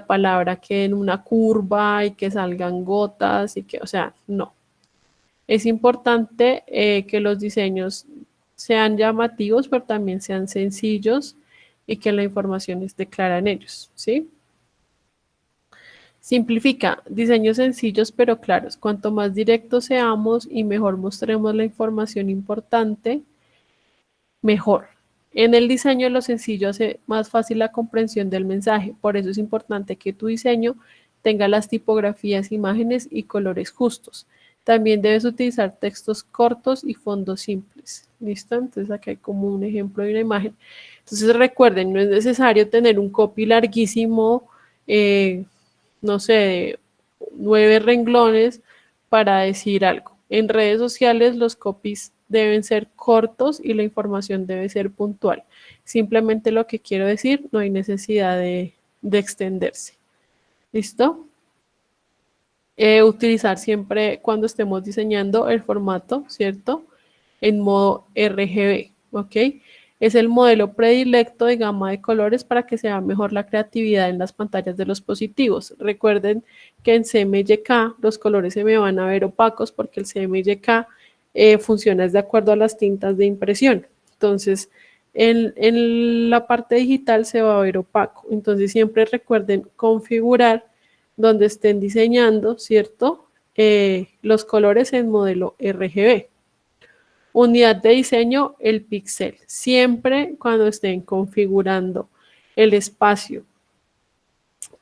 palabra quede en una curva y que salgan gotas y que, o sea, no. Es importante que los diseños sean llamativos, pero también sean sencillos y que la información esté clara en ellos, ¿sí? Simplifica, diseños sencillos pero claros. Cuanto más directos seamos y mejor mostremos la información importante, mejor. En el diseño lo sencillo hace más fácil la comprensión del mensaje. Por eso es importante que tu diseño tenga las tipografías, imágenes y colores justos. También debes utilizar textos cortos y fondos simples. ¿Listo? Entonces aquí hay como un ejemplo de una imagen. Entonces recuerden, no es necesario tener un copy larguísimo, no sé, de 9 renglones para decir algo. En redes sociales los copies deben ser cortos y la información debe ser puntual. Simplemente lo que quiero decir, no hay necesidad de extenderse. ¿Listo? Utilizar siempre cuando estemos diseñando el formato, ¿cierto? En modo RGB, ¿ok? Es el modelo predilecto de gama de colores para que sea mejor la creatividad en las pantallas de los dispositivos. Recuerden que en CMYK los colores se me van a ver opacos porque el CMYK funciona de acuerdo a las tintas de impresión. Entonces, en la parte digital se va a ver opaco. Entonces, siempre recuerden configurar donde estén diseñando, ¿cierto? Los colores en modelo RGB. Unidad de diseño, el píxel. Siempre cuando estén configurando el espacio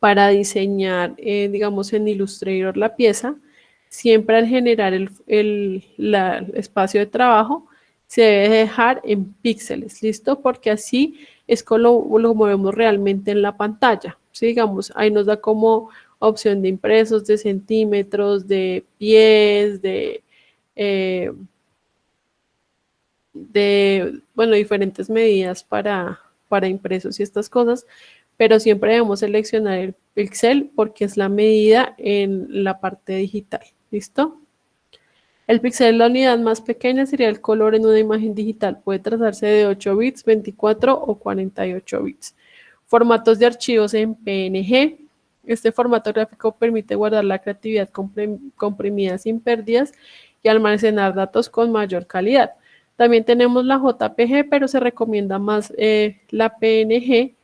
para diseñar, digamos, en Illustrator la pieza, siempre al generar el espacio de trabajo, se debe dejar en píxeles, ¿listo? Porque así es como lo movemos realmente en la pantalla. ¿Sí? Digamos, ahí nos da como opción de impresos, de centímetros, de pies, eh, bueno, diferentes medidas para impresos y estas cosas, pero siempre debemos seleccionar el píxel porque es la medida en la parte digital. ¿Listo? El píxel es la unidad más pequeña, sería el color en una imagen digital. Puede trazarse de 8 bits, 24 o 48 bits. Formatos de archivos en PNG. Este formato gráfico permite guardar la creatividad comprimida sin pérdidas y almacenar datos con mayor calidad. También tenemos la JPG, pero se recomienda más la PNG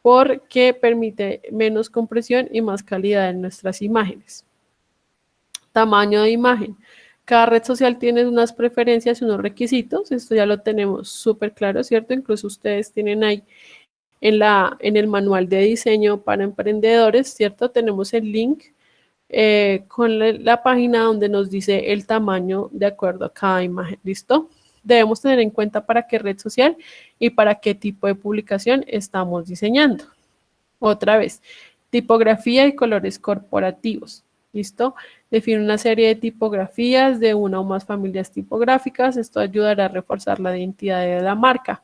porque permite menos compresión y más calidad en nuestras imágenes. Tamaño de imagen. Cada red social tiene unas preferencias y unos requisitos. Esto ya lo tenemos súper claro, ¿cierto? Incluso ustedes tienen ahí en el manual de diseño para emprendedores, ¿cierto? Tenemos el link con la página donde nos dice el tamaño de acuerdo a cada imagen. ¿Listo? Debemos tener en cuenta para qué red social y para qué tipo de publicación estamos diseñando. Otra vez, tipografía y colores corporativos. ¿Listo? Define una serie de tipografías de una o más familias tipográficas. Esto ayudará a reforzar la identidad de la marca,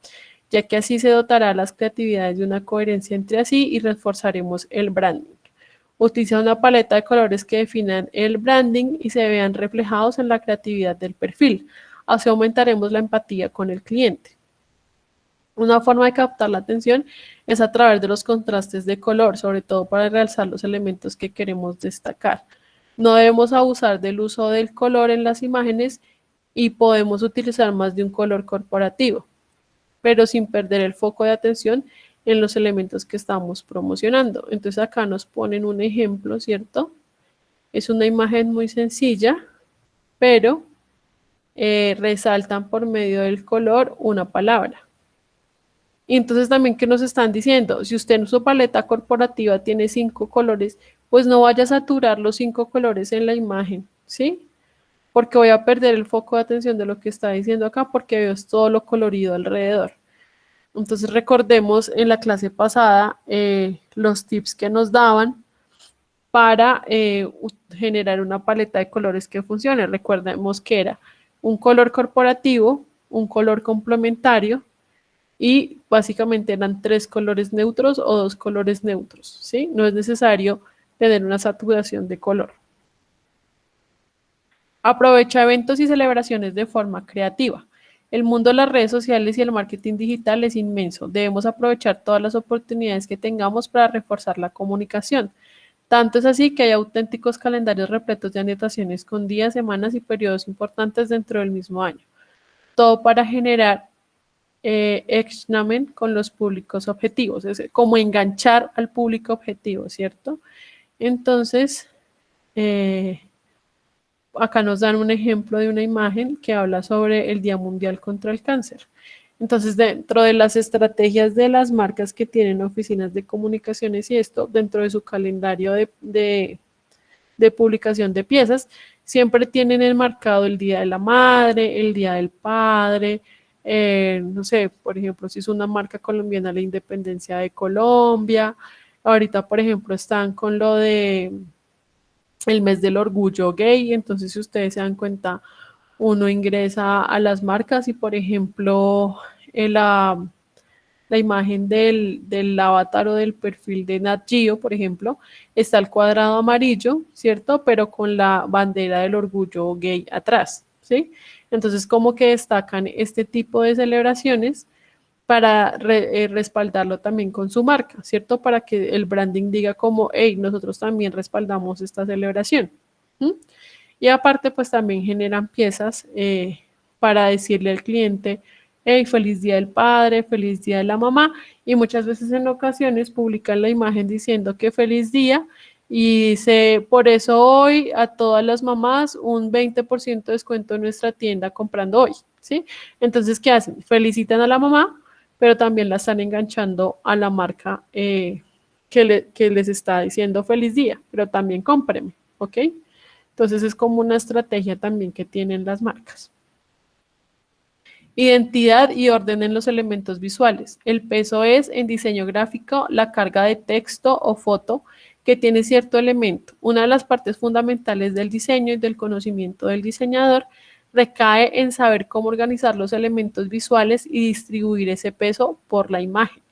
ya que así se dotará las creatividades de una coherencia entre sí y reforzaremos el branding. Utiliza una paleta de colores que definan el branding y se vean reflejados en la creatividad del perfil. Así aumentaremos la empatía con el cliente. Una forma de captar la atención es a través de los contrastes de color, sobre todo para realzar los elementos que queremos destacar. No debemos abusar del uso del color en las imágenes y podemos utilizar más de un color corporativo, pero sin perder el foco de atención en los elementos que estamos promocionando. Entonces acá nos ponen un ejemplo, ¿cierto? Es una imagen muy sencilla, pero resaltan por medio del color una palabra. Y entonces también, ¿qué nos están diciendo? Si usted en su paleta corporativa tiene 5 colores, pues no vaya a saturar los 5 colores en la imagen, ¿sí? Porque voy a perder el foco de atención de lo que está diciendo acá porque veo todo lo colorido alrededor. Entonces recordemos en la clase pasada los tips que nos daban para generar una paleta de colores que funcione. Recordemos que era un color corporativo, un color complementario y básicamente eran 3 colores neutros o 2 colores neutros, ¿sí? No es necesario tener una saturación de color. Aprovecha eventos y celebraciones de forma creativa. El mundo de las redes sociales y el marketing digital es inmenso. Debemos aprovechar todas las oportunidades que tengamos para reforzar la comunicación. Tanto es así que hay auténticos calendarios repletos de anotaciones con días, semanas y periodos importantes dentro del mismo año. Todo para generar engagement con los públicos objetivos, es como enganchar al público objetivo, ¿cierto? Entonces, acá nos dan un ejemplo de una imagen que habla sobre el Día Mundial contra el Cáncer. Entonces, dentro de las estrategias de las marcas que tienen oficinas de comunicaciones y esto, dentro de su calendario de publicación de piezas, siempre tienen enmarcado el Día de la Madre, el Día del Padre, no sé, por ejemplo, si es una marca colombiana, la Independencia de Colombia. Ahorita, por ejemplo, están con lo de el mes del orgullo gay, entonces si ustedes se dan cuenta, uno ingresa a las marcas y por ejemplo la imagen del avatar o del perfil de Nat Geo, por ejemplo, está el cuadrado amarillo, ¿cierto? Pero con la bandera del orgullo gay atrás, ¿sí? Entonces como que destacan este tipo de celebraciones para respaldarlo también con su marca, ¿cierto? Para que el branding diga como, hey, nosotros también respaldamos esta celebración. ¿Sí? Y aparte, pues también generan piezas para decirle al cliente, hey, feliz día del padre, feliz día de la mamá, y muchas veces en ocasiones publican la imagen diciendo que feliz día, y dice, por eso hoy a todas las mamás un 20% de descuento en nuestra tienda comprando hoy, ¿sí? Entonces, ¿qué hacen? Felicitan a la mamá, pero también la están enganchando a la marca que les está diciendo feliz día, pero también cómpreme, ¿ok? Entonces es como una estrategia también que tienen las marcas. Identidad y orden en los elementos visuales. El peso es en diseño gráfico la carga de texto o foto que tiene cierto elemento. Una de las partes fundamentales del diseño y del conocimiento del diseñador recae en saber cómo organizar los elementos visuales y distribuir ese peso por la imagen.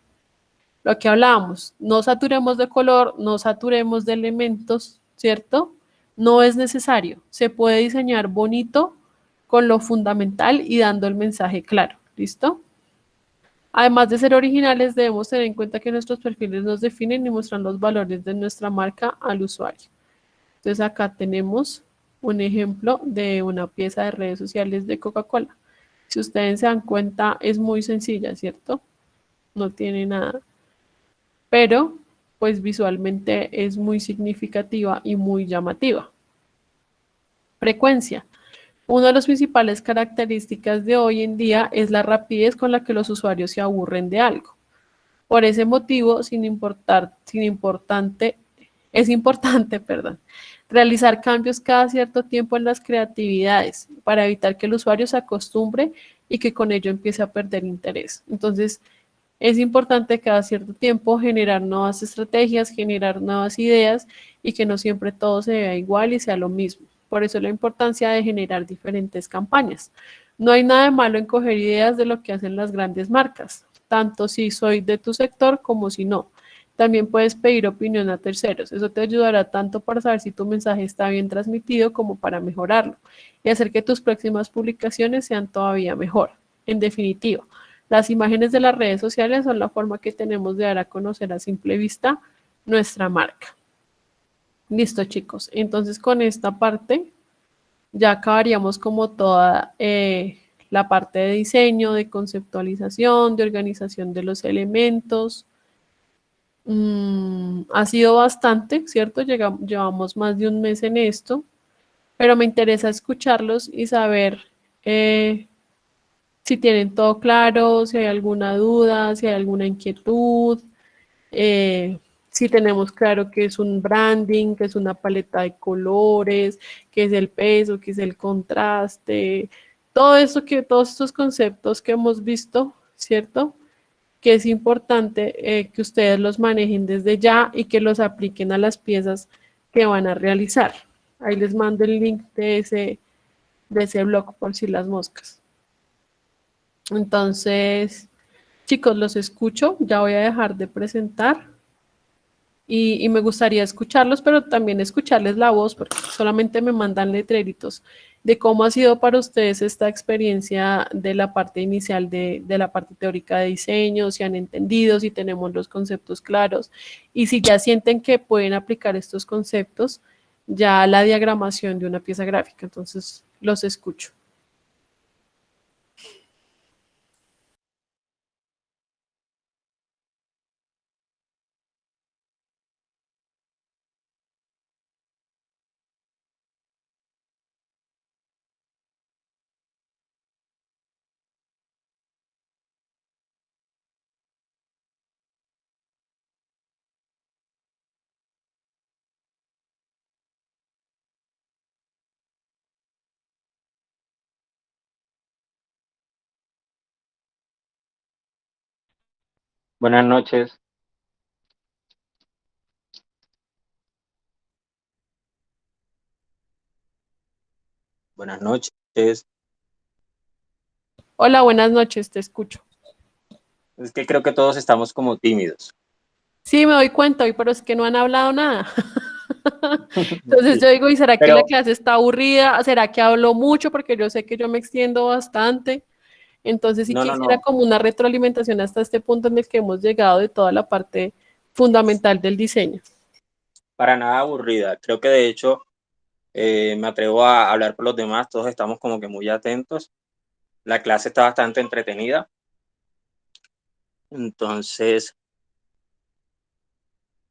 Lo que hablábamos, no saturemos de color, no saturemos de elementos, ¿cierto? No es necesario. Se puede diseñar bonito con lo fundamental y dando el mensaje claro. ¿Listo? Además de ser originales, debemos tener en cuenta que nuestros perfiles nos definen y muestran los valores de nuestra marca al usuario. Entonces acá tenemos un ejemplo de una pieza de redes sociales de Coca-Cola. Si ustedes se dan cuenta, es muy sencilla, ¿cierto? No tiene nada. Pero, pues visualmente es muy significativa y muy llamativa. Frecuencia. Una de las principales características de hoy en día es la rapidez con la que los usuarios se aburren de algo. Por ese motivo, sin Es importante, perdón, realizar cambios cada cierto tiempo en las creatividades para evitar que el usuario se acostumbre y que con ello empiece a perder interés. Entonces, es importante cada cierto tiempo generar nuevas estrategias, generar nuevas ideas y que no siempre todo se vea igual y sea lo mismo. Por eso la importancia de generar diferentes campañas. No hay nada de malo en coger ideas de lo que hacen las grandes marcas, tanto si soy de tu sector como si no. También puedes pedir opinión a terceros. Eso te ayudará tanto para saber si tu mensaje está bien transmitido como para mejorarlo y hacer que tus próximas publicaciones sean todavía mejor. En definitiva, las imágenes de las redes sociales son la forma que tenemos de dar a conocer a simple vista nuestra marca. Listo, chicos. Entonces, con esta parte ya acabaríamos como toda la parte de diseño, de conceptualización, de organización de los elementos. Ha sido bastante, ¿cierto? Llevamos más de un mes en esto, pero me interesa escucharlos y saber si tienen todo claro, si hay alguna duda, si hay alguna inquietud, eh, si tenemos claro qué es un branding, qué es una paleta de colores, qué es el peso, qué es el contraste, todo eso que, todos estos conceptos que hemos visto, ¿cierto? Que es importante que ustedes los manejen desde ya y que los apliquen a las piezas que van a realizar. Ahí les mando el link de ese blog por si las moscas. Entonces, chicos, los escucho, ya voy a dejar de presentar y me gustaría escucharlos, pero también escucharles la voz, porque solamente me mandan letreritos de cómo ha sido para ustedes esta experiencia de la parte inicial de la parte teórica de diseño, si han entendido, si tenemos los conceptos claros y si ya sienten que pueden aplicar estos conceptos ya a la diagramación de una pieza gráfica. Entonces, los escucho. Buenas noches. Buenas noches. Hola, buenas noches, te escucho. Es que creo que todos estamos como tímidos. Sí, me doy cuenta hoy, pero es que no han hablado nada. Entonces Sí. yo digo, ¿y será que la Pero clase está aburrida? ¿Será que hablo mucho? Porque yo sé que yo me extiendo bastante. Entonces sí no, no, quisiera no, como una retroalimentación hasta este punto en el que hemos llegado de toda la parte fundamental del diseño. para nada aburrida. Creo que de hecho me atrevo a hablar por los demás. Todos estamos como que muy atentos. La clase está bastante entretenida. Entonces,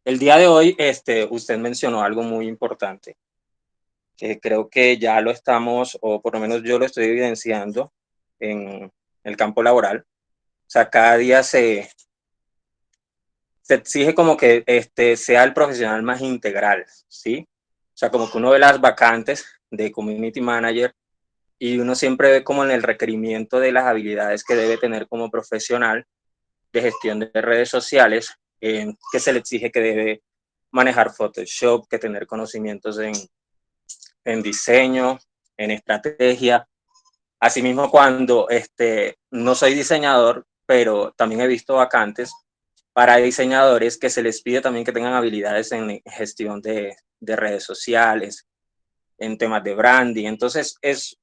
el día de hoy, usted mencionó algo muy importante, que creo que ya lo estamos, o por lo menos yo lo estoy evidenciando en el campo laboral. O sea, cada día se exige como que sea el profesional más integral, ¿sí? O sea, como que uno ve las vacantes de community manager y uno siempre ve como en el requerimiento de las habilidades que debe tener como profesional de gestión de redes sociales, que se le exige que debe manejar Photoshop, que tener conocimientos en diseño, en estrategia. Asimismo, cuando no soy diseñador, pero también he visto vacantes para diseñadores que se les pide también que tengan habilidades en gestión de redes sociales, en temas de branding. Entonces es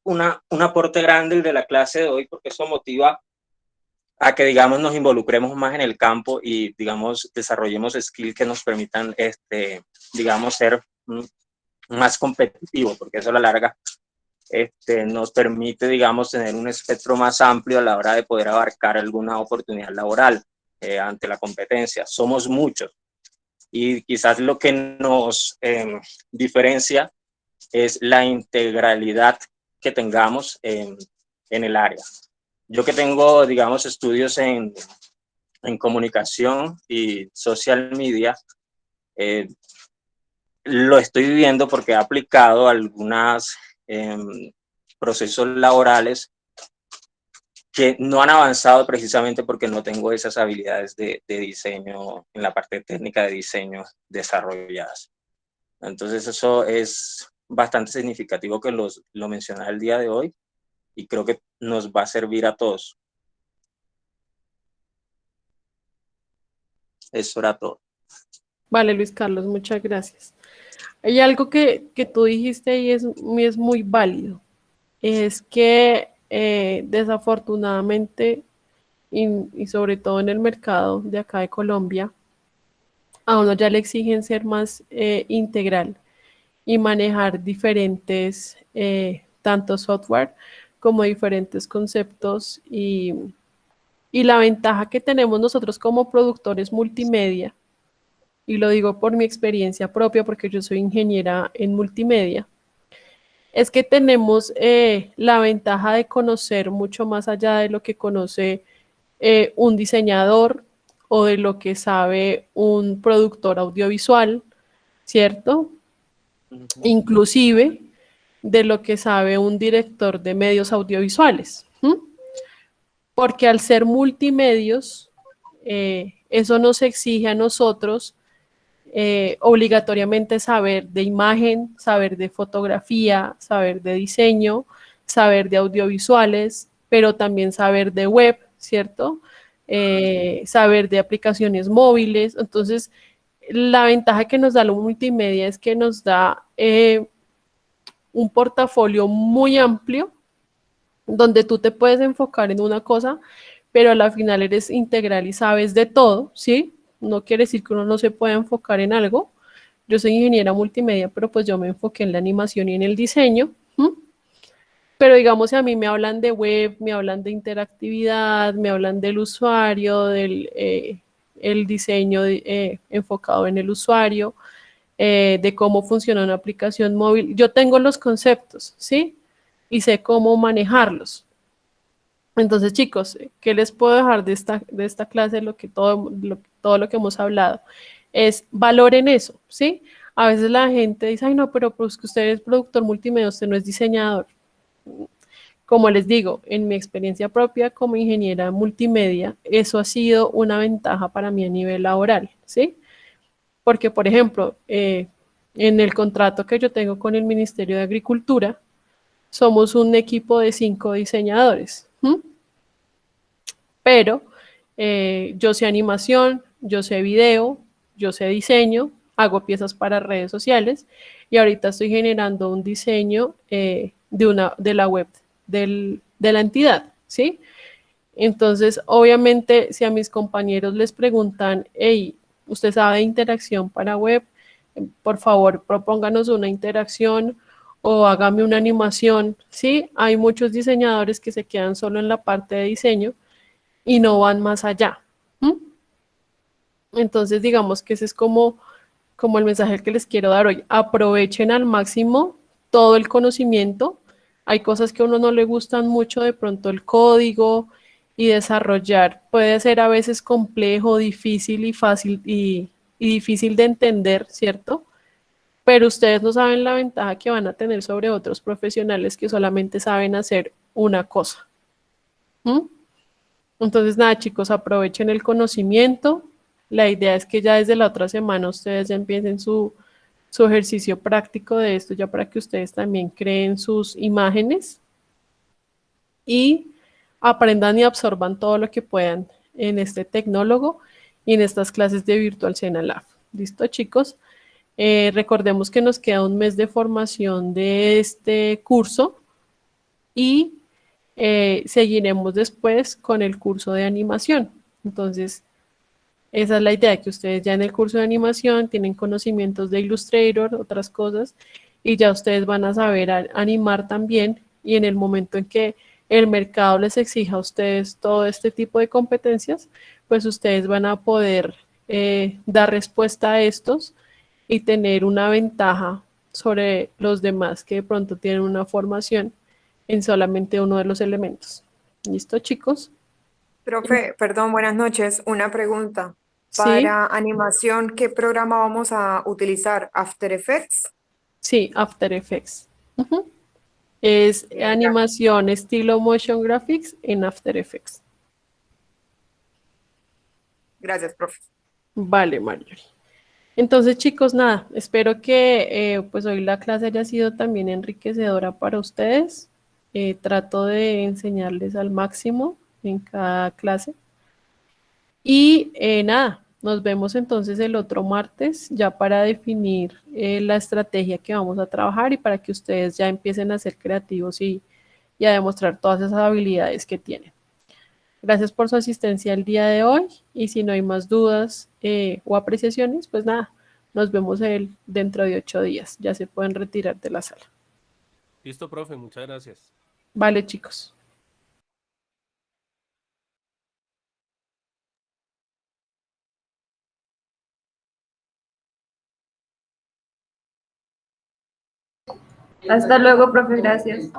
un aporte grande el de la clase de hoy porque eso motiva a que, digamos, nos involucremos más en el campo y, digamos, desarrollemos skills que nos permitan, digamos, ser más competitivos, porque eso a la larga nos permite, digamos, tener un espectro más amplio a la hora de poder abarcar alguna oportunidad laboral ante la competencia. Somos muchos y quizás lo que nos diferencia es la integralidad que tengamos en el área. Yo que tengo, digamos, estudios en comunicación y social media, Lo estoy viviendo porque he aplicado algunos procesos laborales que no han avanzado precisamente porque no tengo esas habilidades de diseño, en la parte técnica de diseño desarrolladas. Entonces eso es bastante significativo que lo mencioné el día de hoy y creo que nos va a servir a todos. Eso era todo. Vale, Luis Carlos, muchas gracias. Hay algo que tú dijiste y es muy válido. Es que desafortunadamente, y sobre todo en el mercado de acá de Colombia, a uno ya le exigen ser más integral y manejar diferentes, tanto software como diferentes conceptos y la ventaja que tenemos nosotros como productores multimedia, y lo digo por mi experiencia propia porque yo soy ingeniera en multimedia, es que tenemos la ventaja de conocer mucho más allá de lo que conoce un diseñador o de lo que sabe un productor audiovisual, ¿cierto? Inclusive de lo que sabe un director de medios audiovisuales. Porque al ser multimedios, eso nos exige a nosotros obligatoriamente saber de imagen, saber de fotografía, saber de diseño, saber de audiovisuales, pero también saber de web, ¿cierto? Saber de aplicaciones móviles. Entonces, la ventaja que nos da lo multimedia es que nos da un portafolio muy amplio donde tú te puedes enfocar en una cosa, pero a la final eres integral y sabes de todo, ¿sí? No quiere decir que uno no se pueda enfocar en algo. Yo soy ingeniera multimedia, pero pues yo me enfoqué en la animación y en el diseño. ¿Mm? Pero digamos, si a mí me hablan de web, me hablan de interactividad, me hablan del usuario, del el diseño enfocado en el usuario, de cómo funciona una aplicación móvil. Yo tengo los conceptos, ¿sí? Y sé cómo manejarlos. Entonces, chicos, ¿qué les puedo dejar de esta clase? Todo lo que hemos hablado es valoren eso, ¿sí? A veces la gente dice, ay, no, pero pues que usted es productor multimedia, usted no es diseñador. Como les digo, en mi experiencia propia como ingeniera multimedia, eso ha sido una ventaja para mí a nivel laboral, ¿sí? Porque, por ejemplo, en el contrato que yo tengo con el Ministerio de Agricultura, somos un equipo de 5 diseñadores. Pero yo sé animación, yo sé video, yo sé diseño, hago piezas para redes sociales y ahorita estoy generando un diseño de la web de la entidad, ¿sí? Entonces, obviamente, si a mis compañeros les preguntan, hey, ¿usted sabe de interacción para web? Por favor, propónganos una interacción o hágame una animación, ¿sí? Hay muchos diseñadores que se quedan solo en la parte de diseño y no van más allá. Entonces, digamos que ese es como el mensaje que les quiero dar hoy. Aprovechen al máximo todo el conocimiento. Hay cosas que a uno no le gustan mucho, de pronto el código y desarrollar puede ser a veces complejo, difícil y fácil y difícil de entender, ¿cierto? Pero ustedes no saben la ventaja que van a tener sobre otros profesionales que solamente saben hacer una cosa. Entonces, nada, chicos, aprovechen el conocimiento. La idea es que ya desde la otra semana ustedes ya empiecen su ejercicio práctico de esto, ya para que ustedes también creen sus imágenes y aprendan y absorban todo lo que puedan en este tecnólogo y en estas clases de Virtual Cena Lab. ¿Listo, chicos? Recordemos que nos queda un mes de formación de este curso y seguiremos después con el curso de animación. Entonces, esa es la idea, que ustedes ya en el curso de animación tienen conocimientos de Illustrator, otras cosas, y ya ustedes van a saber animar también, y en el momento en que el mercado les exija a ustedes todo este tipo de competencias, pues ustedes van a poder dar respuesta a estos y tener una ventaja sobre los demás que de pronto tienen una formación en solamente uno de los elementos. ¿Listo, chicos? Profe, perdón, buenas noches. Una pregunta. Sí, Para animación, ¿qué programa vamos a utilizar? ¿After Effects? sí, After Effects. Ujú. Es Bien, animación estilo motion graphics en After Effects. gracias, profe. Vale, Marjorie. Entonces, chicos, nada, espero que pues hoy la clase haya sido también enriquecedora para ustedes. Trato de enseñarles al máximo en cada clase. Y nada, nos vemos entonces el otro martes ya para definir la estrategia que vamos a trabajar y para que ustedes ya empiecen a ser creativos y a demostrar todas esas habilidades que tienen. Gracias por su asistencia el día de hoy y si no hay más dudas o apreciaciones, pues nada, nos vemos dentro de 8 días. Ya se pueden retirar de la sala. Listo, profe, muchas gracias. Vale, chicos. Hasta luego, profe, gracias.